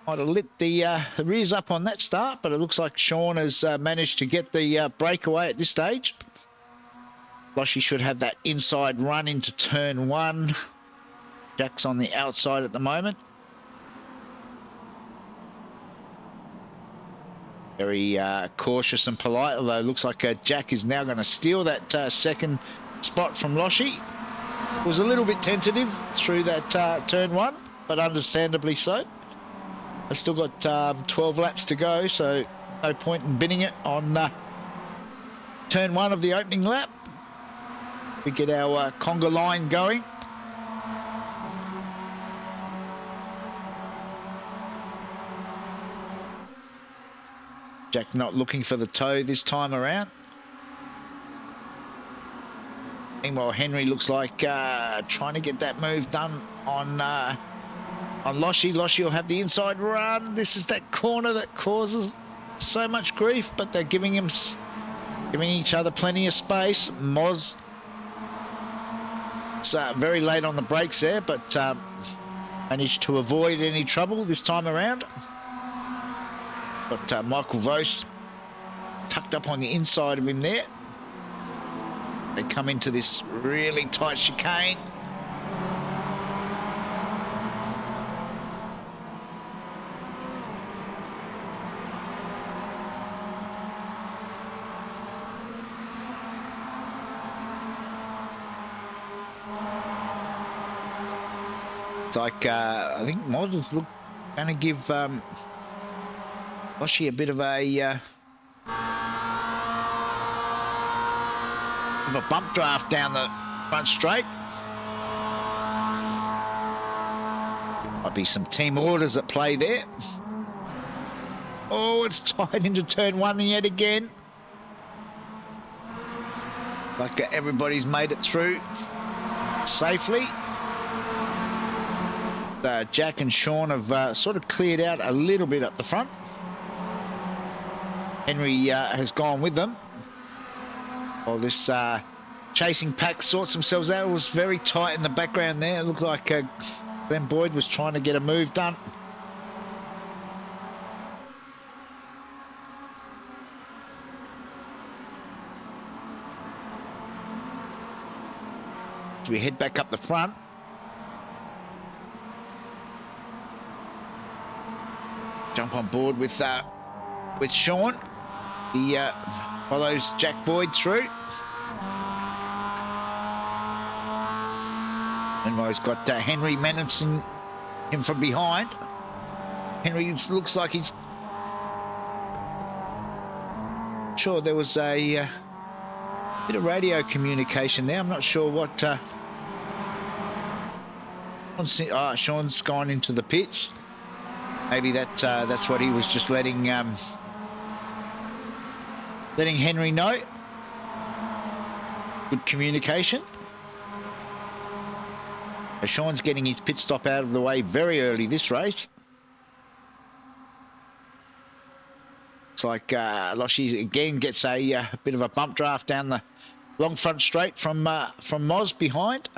might have lit the rears up on that start, but it looks like Sean has managed to get the breakaway at this stage. Loshie should have that inside run into turn 1. Jack's on the outside at the moment. Very cautious and polite, although it looks like Jack is now going to steal that second spot from Loshie. Was a little bit tentative through that turn 1, but understandably so. I've still got 12 laps to go, so no point in binning it on turn 1 of the opening lap. We get our conga line going. Jack not looking for the toe this time around. Meanwhile, Henry looks like trying to get that move done on Loshie. Loshie will have the inside run. This is that corner that causes so much grief, but they're giving each other plenty of space. Moz very late on the brakes there, but managed to avoid any trouble this time around. Got Michael Vose tucked up on the inside of him there. They come into this really tight chicane. It's like I think Moz is going to give Loshie a bit of a bump draft down the front straight. Might be some team orders at play there. Oh, it's tied into turn 1 yet again. Like everybody's made it through safely. Jack and Sean have sort of cleared out a little bit up the front. Henry has gone with them. While this chasing pack sorts themselves out. It was very tight in the background there. It looked like Glenn Boyd was trying to get a move done. So we head back up the front. Jump on board with Sean. He follows Jack Boyd through. And he's got Henry menacing him from behind. Henry looks like he's... Sure, there was a bit of radio communication there. I'm not sure what Sean's gone into the pits. Maybe that's what he was just letting Henry know. Good communication. So Sean's getting his pit stop out of the way very early this race. Looks like Loshi again gets a bit of a bump draft down the long front straight from Moz behind.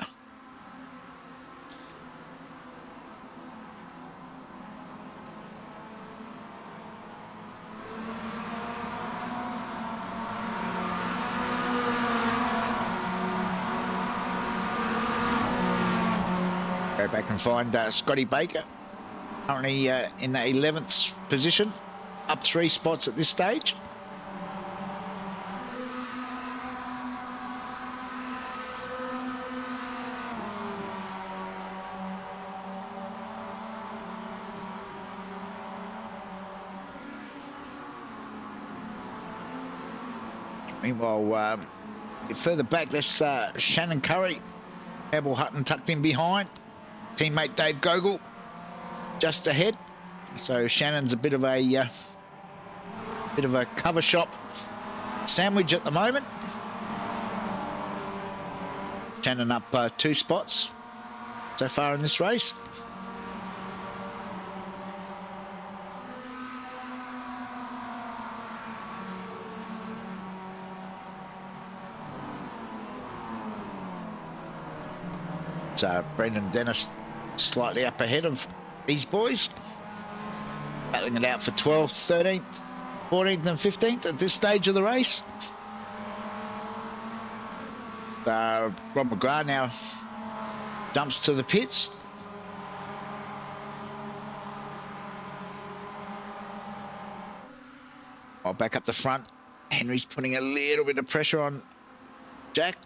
Go back and find Scotty Baker, currently in the 11th position, up 3 spots at this stage. Meanwhile, further back, there's Shannon Curry, Abel Hutton tucked in behind. Teammate Dave Gogol just ahead. So Shannon's a bit of a cover shop sandwich at the moment. Shannon up 2 spots so far in this race. So Brendan Dennis slightly up ahead of these boys, battling it out for 12th, 13th, 14th and 15th at this stage of the race. Rob McGrath now jumps to the pits. Back up the front, Henry's putting a little bit of pressure on Jack.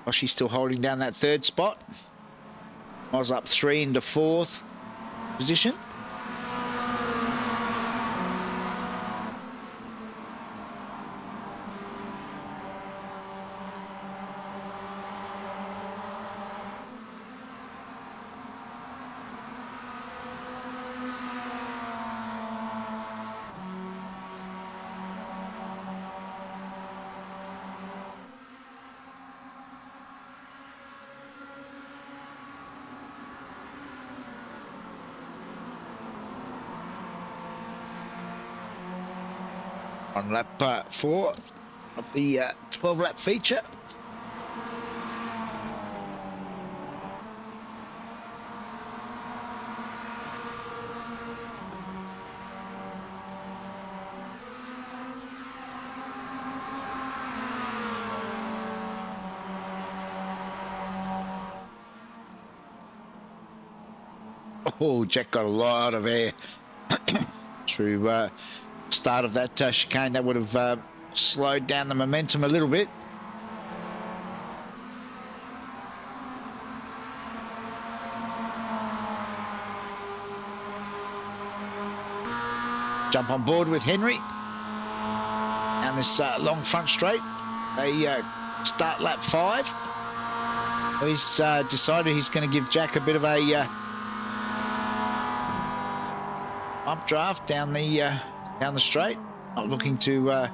Well, she's still holding down that 3rd spot. Oz up 3 into 4th position. On lap 4 of the 12-lap feature. Oh, Jack got a lot of air through start of that chicane. That would have slowed down the momentum a little bit. Jump on board with Henry down this long front straight. They start lap 5. He's decided he's going to give Jack a bit of a updraft down the straight. Not looking to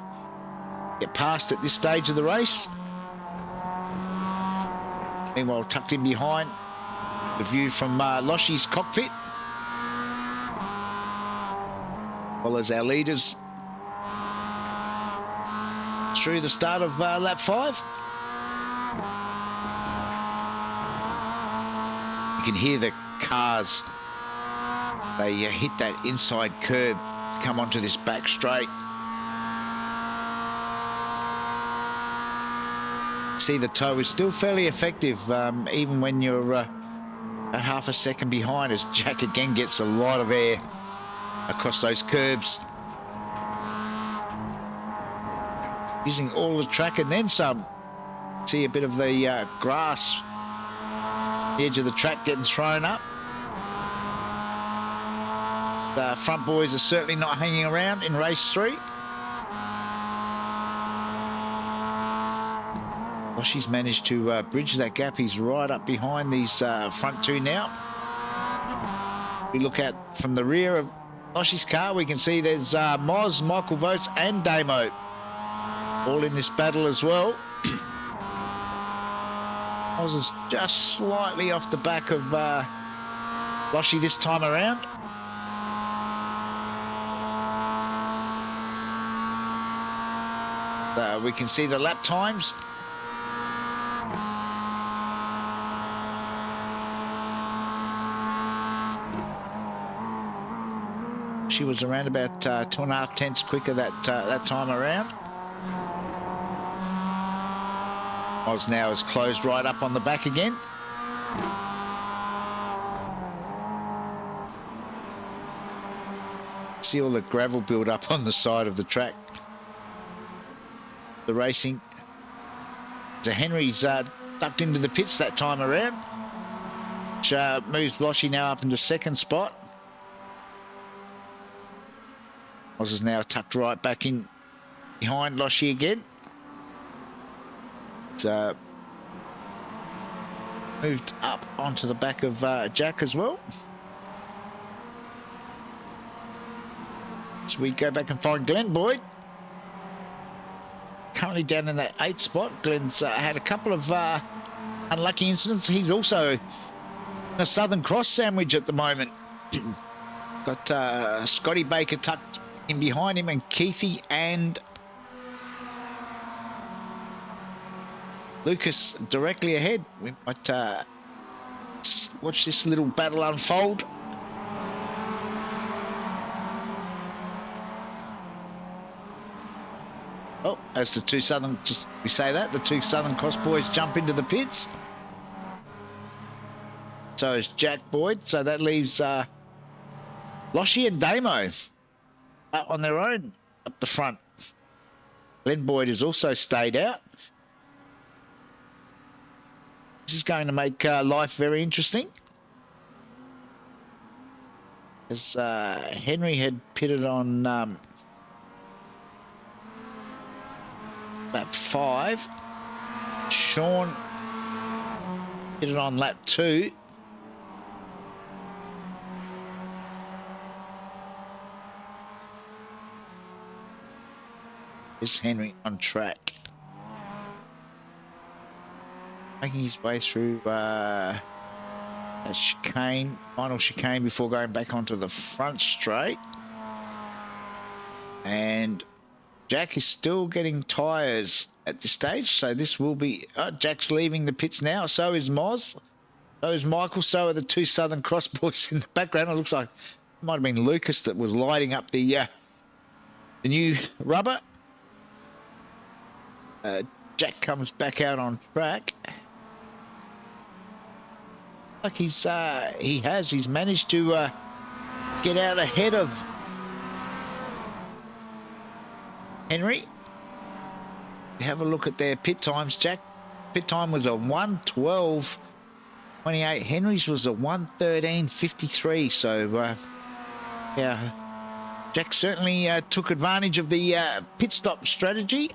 get past at this stage of the race. Meanwhile, tucked in behind, the view from Loshi's cockpit. Well as our leaders through the start of lap 5. You can hear the cars. They hit that inside curb, come onto this back straight. See, the tow is still fairly effective, even when you're at half a second behind, as Jack again gets a lot of air across those curbs. Using all the track and then some. See a bit of the grass, the edge of the track getting thrown up. The front boys are certainly not hanging around in race 3. Loshie's managed to bridge that gap. He's right up behind these front two now. We look out from the rear of Loshie's car. We can see there's Moz, Michael Votes, and Damo all in this battle as well. Moz is just slightly off the back of Loshie this time around. We can see the lap times. She was around about 2.5 tenths quicker that time around. Oz now is closed right up on the back again. See all the gravel build up on the side of the track. The racing. So Henry's ducked into the pits that time around, which moves Loshie now up into second spot. Oz is now tucked right back in behind Loshie again. So moved up onto the back of Jack as well. So we go back and find Glenn Boyd. Currently down in that 8th spot. Glenn's had a couple of unlucky incidents. He's also in a Southern Cross sandwich at the moment. Got Scotty Baker tucked in behind him, and Keithy and Lucas directly ahead. We might watch this little battle unfold. Oh, as the two Southern, just we say that, the two Southern Cross boys jump into the pits. So is Jack Boyd. So that leaves Loshie and Damo on their own up the front. Glenn Boyd has also stayed out. This is going to make life very interesting, as Henry had pitted on lap 5. Sean pitted on lap 2. Is Henry on track? Making his way through a chicane, final chicane before going back onto the front straight. And Jack is still getting tyres at this stage, so this will be... Jack's leaving the pits now, so is Moz, so is Michael, so are the two Southern Cross boys in the background. It looks like it might have been Lucas that was lighting up the new rubber. Jack comes back out on track. Like he's managed to get out ahead of Henry. Have a look at their pit times. Jack pit time was a 1:12.28. Henry's was a 1:13.53. So yeah, Jack certainly took advantage of the pit stop strategy.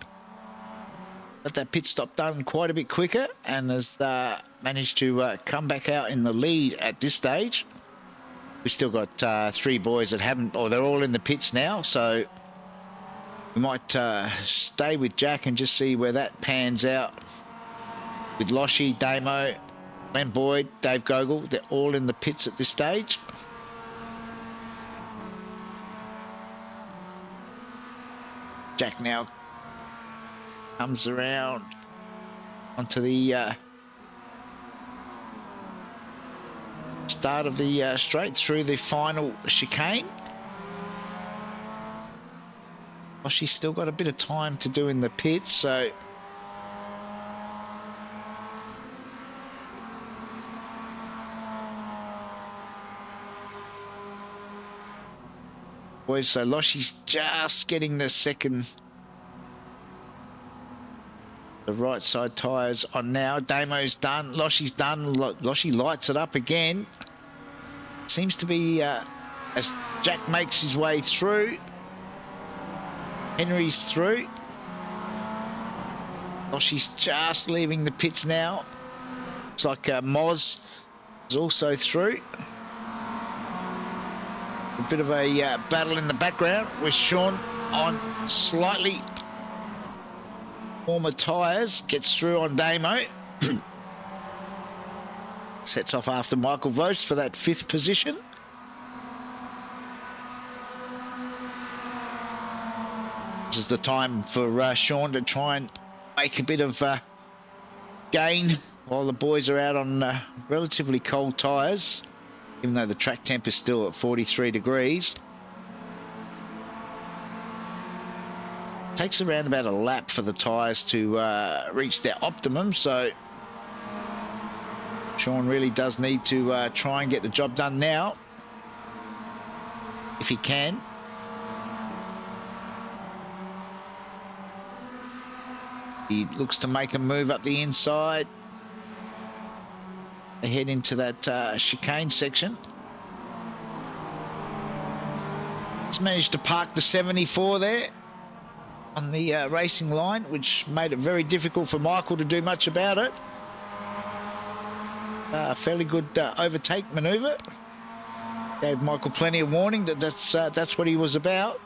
Got that pit stop done quite a bit quicker, and has managed to come back out in the lead at this stage. We've still got 3 boys that haven't, or they're all in the pits now, so we might stay with Jack and just see where that pans out. With Loshie, Damo, Glenn Boyd, Dave Gogol, they're all in the pits at this stage. Jack now comes around onto the start of the straight through the final chicane. Well, she's still got a bit of time to do in the pits, so boys, so Loshie's just getting the right side tyres on now. Damo's done. Loshie's done. Loshie lights it up again. Seems to be as Jack makes his way through. Henry's through. Oh, she's just leaving the pits now. Looks like Moz is also through. A bit of a battle in the background with Sean on slightly warmer tyres. Gets through on Damo. Sets off after Michael Vos for that 5th position. This is the time for Sean to try and make a bit of gain while the boys are out on relatively cold tyres, even though the track temp is still at 43 degrees. Takes around about a lap for the tyres to reach their optimum, so Sean really does need to try and get the job done now, if he can. He looks to make a move up the inside. They head into that chicane section. He's managed to park the 74 there on the racing line, which made it very difficult for Michael to do much about it. Fairly good overtake manoeuvre. Gave Michael plenty of warning that that's what he was about.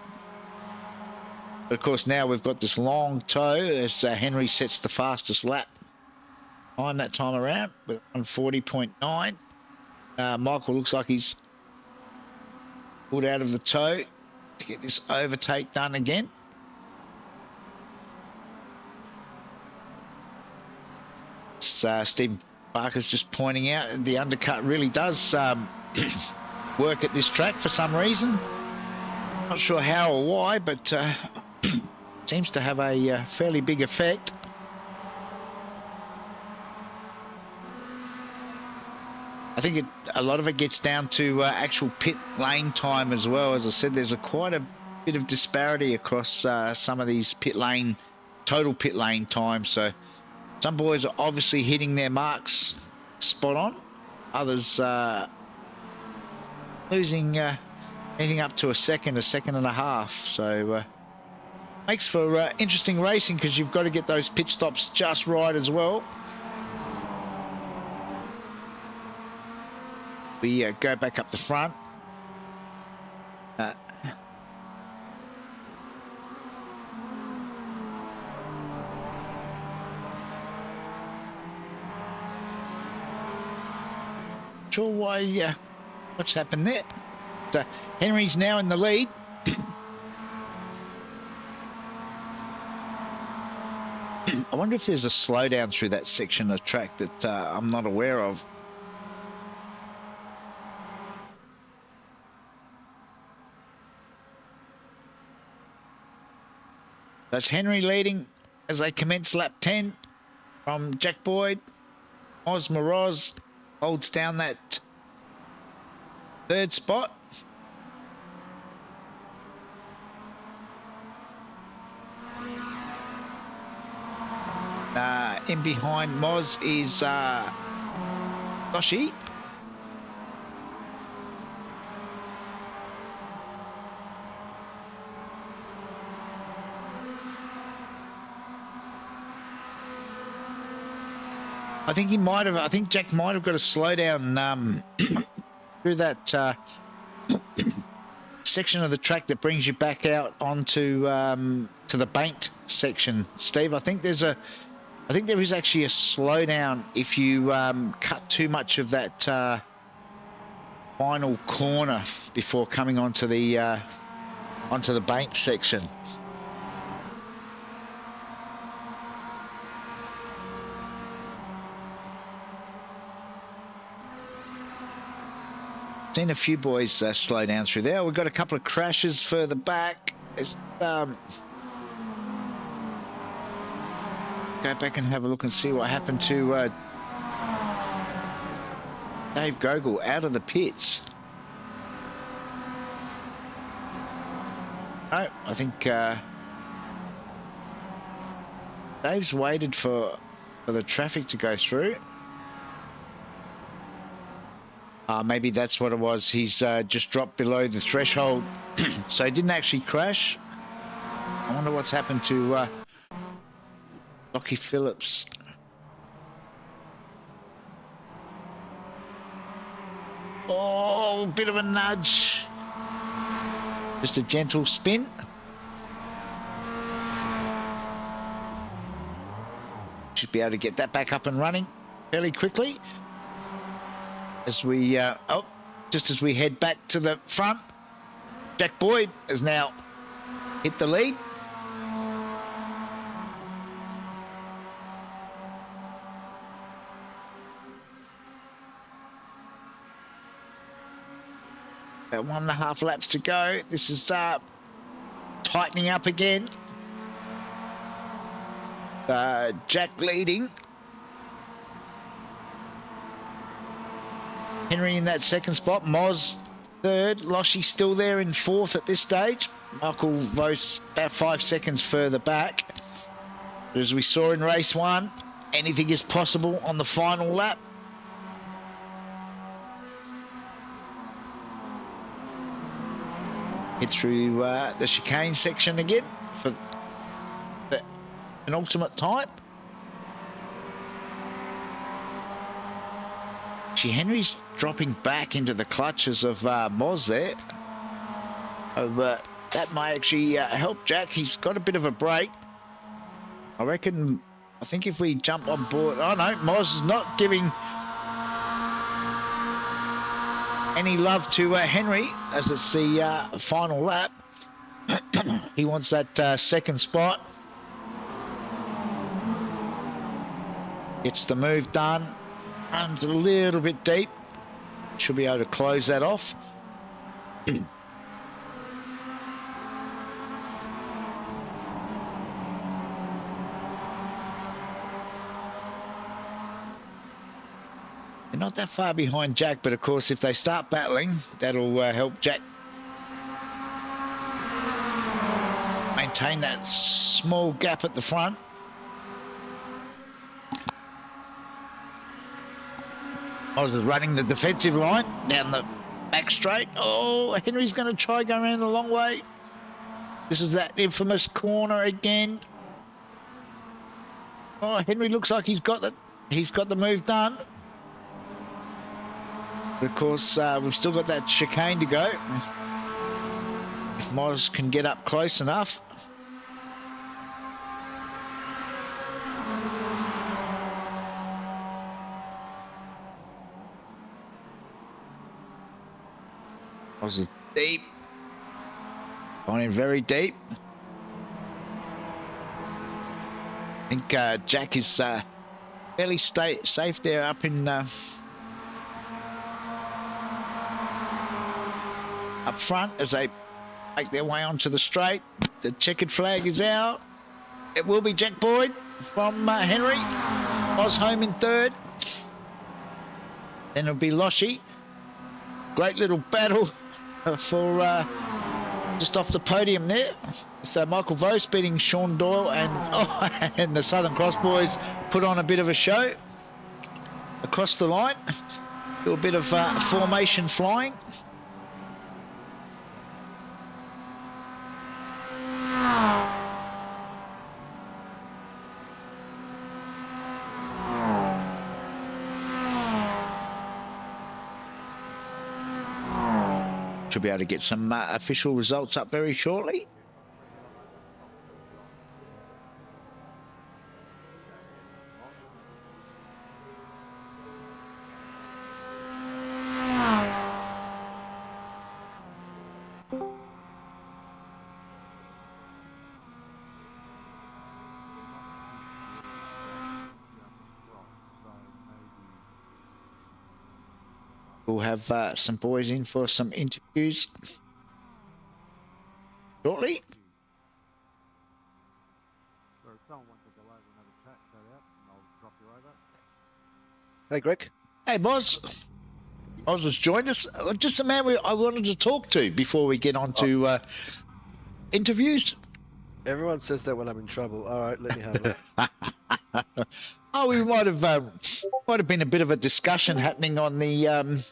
But of course, now we've got this long tow as Henry sets the fastest lap time that time around with 140.9. Michael looks like he's pulled out of the tow to get this overtake done again. Steve Parker's just pointing out the undercut really does work at this track for some reason. Not sure how or why, but seems to have a fairly big effect. I think a lot of it gets down to actual pit lane time as well. As I said, there's quite a bit of disparity across some of these total pit lane times. So some boys are obviously hitting their marks spot on. Others losing anything up to a second and a half. So makes for interesting racing because you've got to get those pit stops just right as well. We go back up the front. Sure why what's happened there. So Henry's now in the lead. I wonder if there's a slowdown through that section of track that I'm not aware of. That's Henry leading as they commence lap 10 from Jack Boyd. Oz Moroz holds down that 3rd spot. In behind Moz is Doshi. I think Jack might have got to slow down through that section of the track that brings you back out onto to the banked section. Steve, I think there is actually a slowdown if you cut too much of that final corner before coming onto the banked section. Seen a few boys slow down through there. We've got a couple of crashes further back. Go back and have a look and see what happened to Dave Gogol out of the pits. No, I think Dave's waited for the traffic to go through. Maybe that's what it was. He's just dropped below the threshold, so he didn't actually crash. I wonder what's happened to Lockie Phillips. Oh, bit of a nudge. Just a gentle spin. Should be able to get that back up and running fairly quickly. As we, just as we head back to the front, Jack Boyd has now hit the lead. About 1.5 laps to go. This is tightening up again. Jack leading. Henry in that second spot. Moz third. Loshie still there in fourth at this stage. Michael Vos about 5 seconds further back. But as we saw in race 1, anything is possible on the final lap. Hit through the chicane section again for the penultimate time. Actually, Henry's dropping back into the clutches of Moz there. That may actually help Jack. He's got a bit of a break. I think if we jump on board... Oh no, Moz is not giving any love to Henry as it's the final lap. He wants that second spot. Gets the move done. Runs a little bit deep. Should be able to close that off. They're not that far behind Jack, but of course if they start battling, that'll help Jack maintain that small gap at the front. I was running the defensive line down the back straight. Oh, Henry's going to try going around the long way. This is that infamous corner again. Oh, Henry looks like he's got the move done. But of course, we've still got that chicane to go. If Moz can get up close enough. Moz is deep. Gone in very deep. I think Jack is fairly safe there up in... up front as they make their way onto the straight. The checkered flag is out. It will be Jack Boyd from Henry. Was home in third. Then it'll be Loshie. Great little battle for just off the podium there. So Michael Vos beating Sean Doyle and the Southern Cross boys put on a bit of a show across the line. Do a bit of formation flying. Should be able to get some official results up very shortly. We'll have some boys in for some interviews shortly.
Hey, Greg.
Hey, Moz. Moz has joined us. Just a man I wanted to talk to before we get on to interviews.
Everyone says that when I'm in trouble. All right, let me have it.
Oh, we might have been a bit of a discussion happening on the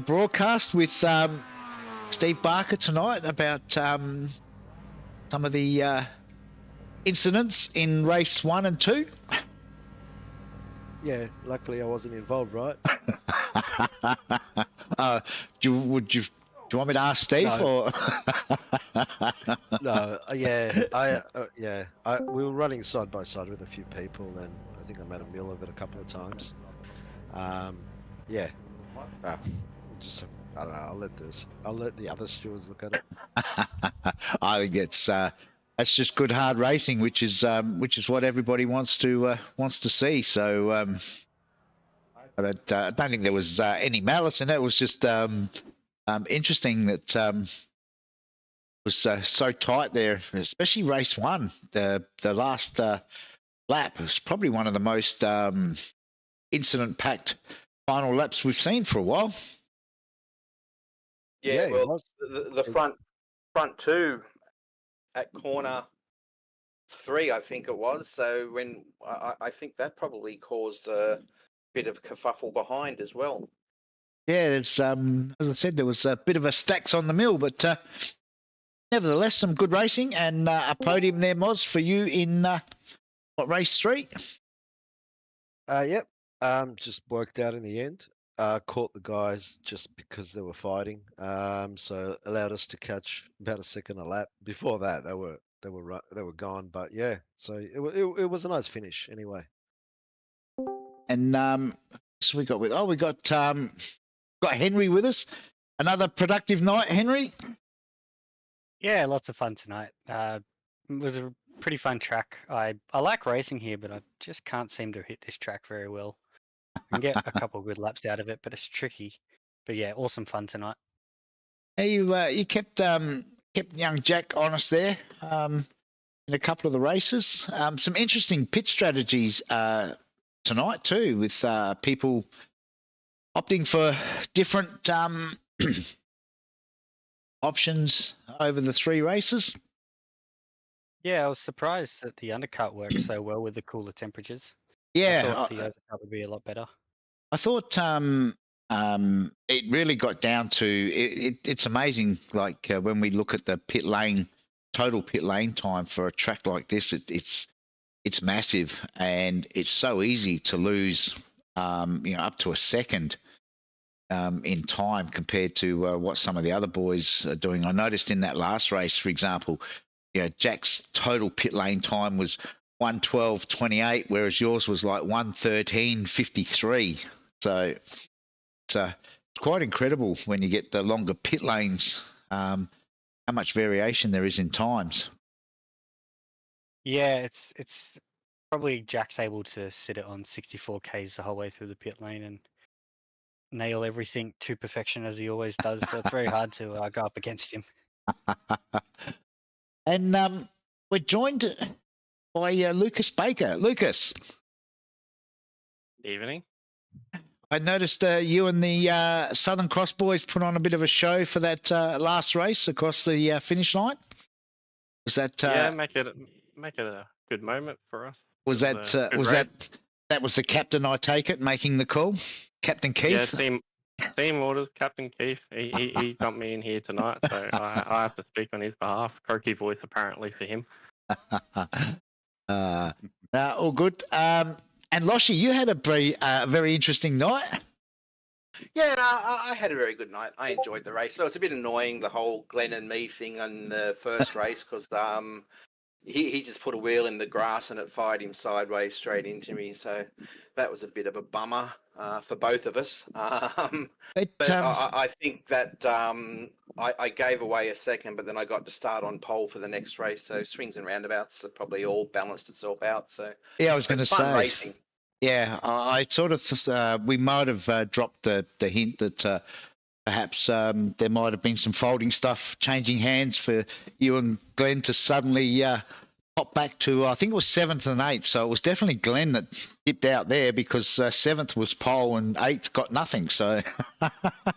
broadcast with Steve Barker tonight about some of the incidents in race 1 and 2?
Yeah, luckily I wasn't involved, right?
Do you want me to ask Steve
No.
or?
No, we were running side by side with a few people, and I think I made a meal of it a couple of times. Yeah, just I don't know. I'll let the other stewards look at it.
I think that's just good hard racing, which is what everybody wants to see. So, but I don't think there was any malice in it. It was just interesting that was so tight there, especially race 1. The last lap was probably one of the most incident-packed final laps we've seen for a while.
Yeah,
it
well,
was.
the front two at corner 3, I think it was. So when I think that probably caused a bit of kerfuffle behind as well.
Yeah, it's as I said, there was a bit of a stacks on the mill, but nevertheless, some good racing and a podium there, Moz, for you in race 3?
Yep. Just worked out in the end. Caught the guys just because they were fighting. So allowed us to catch about a second a lap. Before that, they were gone. But yeah, so it was a nice finish anyway.
And so we got Henry with us. Another productive night, Henry.
Yeah, lots of fun tonight. It was a pretty fun track. I like racing here, but I just can't seem to hit this track very well. I can get a couple of good laps out of it, but it's tricky. But yeah, awesome fun tonight.
Hey, you kept young Jack honest there in a couple of the races. Some interesting pit strategies tonight too, with people opting for different options over the 3 races.
Yeah, I was surprised that the undercut worked so well with the cooler temperatures.
Yeah,
I thought the overcut would be a lot better.
I thought it really got down to it's amazing. Like when we look at the total pit lane time for a track like this, it's massive, and it's so easy to lose, up to a second in time compared to what some of the other boys are doing. I noticed in that last race, for example, Jack's total pit lane time was 1:12:28, whereas yours was like 1:13:53. So it's quite incredible when you get the longer pit lanes, how much variation there is in times.
Yeah, it's probably Jack's able to sit it on 64 Ks the whole way through the pit lane and nail everything to perfection as he always does. So it's very hard to go up against him.
And we're joined by Lucas Baker. Lucas.
Evening.
I noticed you and the Southern Cross boys put on a bit of a show for that last race across the finish line. Was that?
Yeah, make it a good moment for us.
Was that the captain? I take it making the call, Captain Keith.
Yeah, team orders, Captain Keith. He dumped me in here tonight, so I have to speak on his behalf. Croaky voice apparently for him.
All good. And Loshy, you had a very interesting night.
Yeah, no, I had a very good night. I enjoyed the race. So it's a bit annoying, the whole Glenn and me thing on the first race, because he just put a wheel in the grass and it fired him sideways straight into me. So that was a bit of a bummer for both of us. But I think that I gave away a second, but then I got to start on pole for the next race. So swings and roundabouts have probably all balanced itself out. So
yeah, I was going to say
racing.
Yeah, I sort of we might have dropped the hint that perhaps there might have been some folding stuff changing hands for you and Glenn to suddenly pop back to, I think it was 7th and 8th. So it was definitely Glenn that dipped out there because 7th was pole and 8th got nothing. So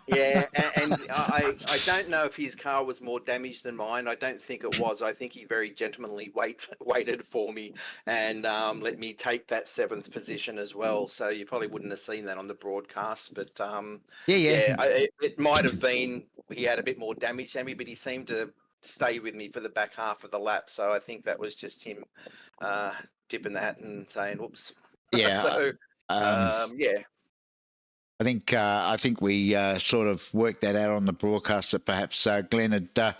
yeah, and I don't know if his car was more damaged than mine. I don't think it was. I think he very gentlemanly waited for me and let me take that 7th position as well. So you probably wouldn't have seen that on the broadcast, but it might have been he had a bit more damage than me, but he seemed to stay with me for the back half of the lap. So I think that was just him dipping the hat and saying, "Whoops."
Yeah.
So yeah.
I think we sort of worked that out on the broadcast that perhaps Glenn had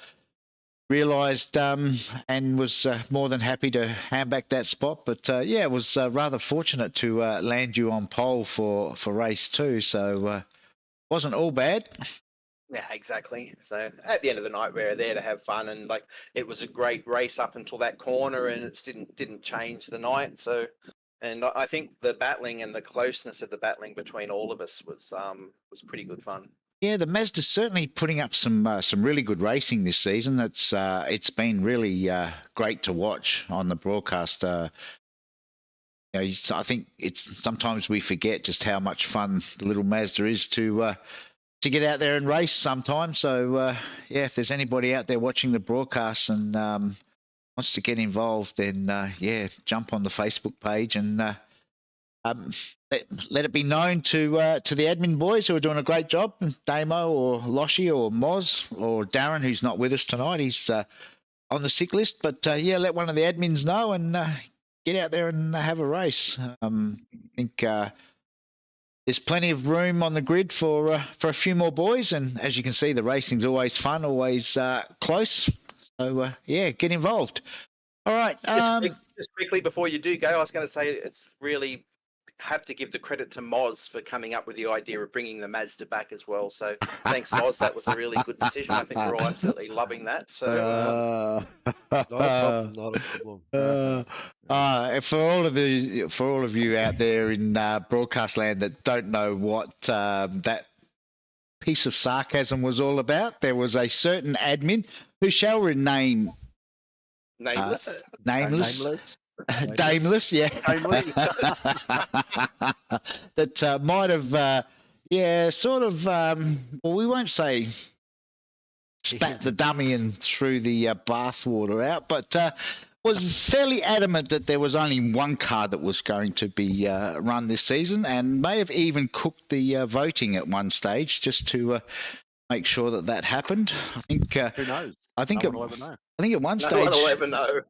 realised and was more than happy to hand back that spot. But yeah, it was rather fortunate to land you on pole for race 2. So wasn't all bad.
Yeah, exactly. So at the end of the night, we're there to have fun, and like it was a great race up until that corner, and it didn't change the night. So, and I think the battling and the closeness of the battling between all of us was pretty good fun.
Yeah, the Mazda's certainly putting up some really good racing this season. It's been really great to watch on the broadcast. I think it's sometimes we forget just how much fun the little Mazda is to get out there and race sometimes. So yeah, if there's anybody out there watching the broadcast and wants to get involved, then yeah, jump on the Facebook page and let it be known to the admin boys who are doing a great job, Damo or Loshi or Moz or Darren, who's not with us tonight. He's on the sick list, but yeah, let one of the admins know and get out there and have a race. I think there's plenty of room on the grid for a few more boys, and as you can see, the racing's always fun, always close. So yeah, get involved. All right.
Just quickly before you do go, I was going to say it's really have to give the credit to Moz for coming up with the idea of bringing the Mazda back as well. So thanks, Moz. That was a really good decision. I think we're all absolutely loving that. So
Not a problem.
For all of you out there in broadcast land that don't know what that piece of sarcasm was all about, there was a certain admin who shall remain
nameless.
Dameless, yeah. That might have, yeah, sort of. Well, we won't say spat the dummy and threw the bathwater out, but was fairly adamant that there was only one car that was going to be run this season, and may have even cooked the voting at one stage just to make sure that happened. I think.
Who knows?
I think
no one will ever know.
I think at one stage.
No one will ever know.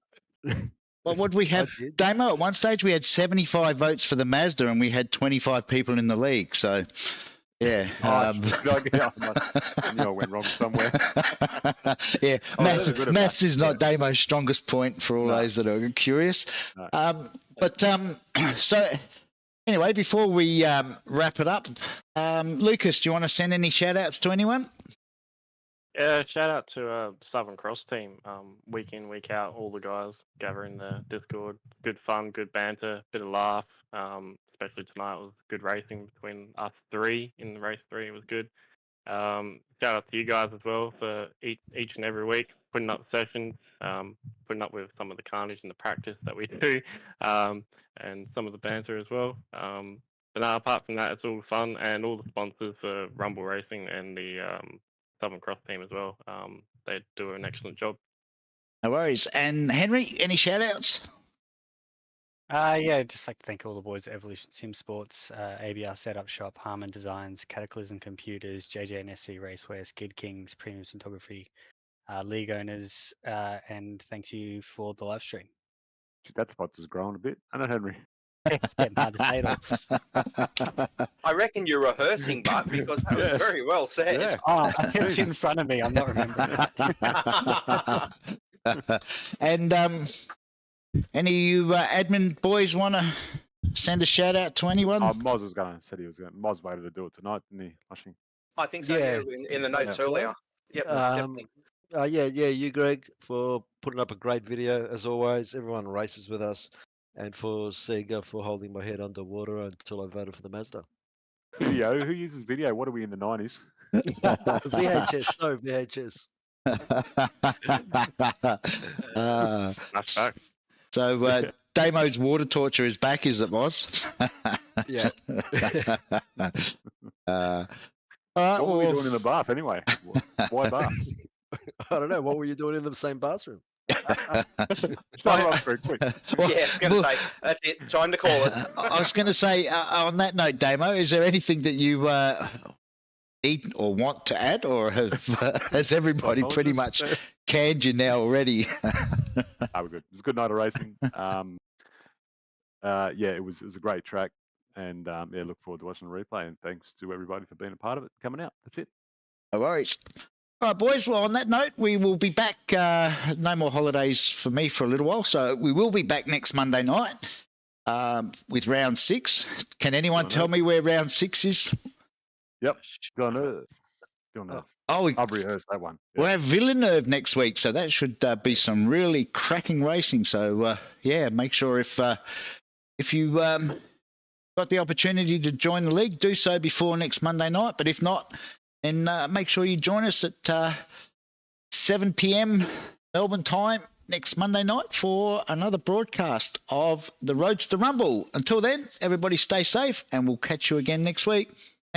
Well, what we have, Damo? At one stage, we had 75 votes for the Mazda, and we had 25 people in the league. So, yeah.
I knew I went wrong somewhere.
Yeah, maths is not Damo's strongest point for all those that are curious. No. So anyway, before we wrap it up, Lucas, do you want to send any shout outs to anyone?
Yeah, shout out to Southern Cross team. Week in, week out, all the guys gather in the Discord. Good fun, good banter, bit of laugh. Especially tonight was good racing between us three in the race 3. It was good. Shout out to you guys as well for each and every week putting up sessions, putting up with some of the carnage and the practice that we do, and some of the banter as well. But no, apart from that, it's all fun, and all the sponsors for Rumble Racing and the Southern Cross team as well. They do an excellent job.
No worries. And Henry, any shout outs?
Yeah, just like to thank all the boys at Evolution Sim Sports, ABR Setup Shop, Harman Designs, Cataclysm Computers, JJ&SC Racewear, Skid Kings, Premium Cinematography, league owners, and thank you for the live stream.
That spot's just growing a bit. I know, Henry.
Getting hard to say it all.
I reckon you're rehearsing, Bart, because that was very well said.
Yeah.
Oh, I have it in front of me. I'm not remembering that.
And any of you admin boys want to send a shout out to anyone?
Moz was going to say he was going. Moz waited to do it tonight, didn't he? Lushing?
I think so. Yeah, in the notes earlier. Yep. Definitely.
Yeah, you, Greg, for putting up a great video as always. Everyone races with us, and for Sega for holding my head underwater until I voted for the Mazda.
Video? Who uses video? What are we in the 90s?
VHS, no VHS.
That's back.
So Damo's water torture is back, is it, Moz?
Yeah.
All right,
what were we doing in the bath anyway? Why bath?
I don't know. What were you doing in the same bathroom?
Start off very quick.
Well,
I was going to say, that's it. Time to call it.
I was going to say, on that note, Damo, is there anything that you need or want to add, or has everybody pretty much
Apologies.
canned you now already?
We're good. It was a good night of racing. Yeah, it was a great track, and yeah, look forward to watching the replay. And thanks to everybody for being a part of it, coming out. That's it.
No worries. All right, boys. Well, on that note, we will be back. No more holidays for me for a little while, so we will be back next Monday night with round 6. Can anyone tell me where round 6 is?
Yep. Villeneuve.
Oh,
I've rehearsed that one. Yeah.
we'll have Villeneuve next week, so that should be some really cracking racing. So yeah, make sure if you got the opportunity to join the league, do so before next Monday night. But if not, then make sure you join us at 7 p.m. Melbourne time next Monday night for another broadcast of the Roadster Rumble. Until then, everybody stay safe, and we'll catch you again next week.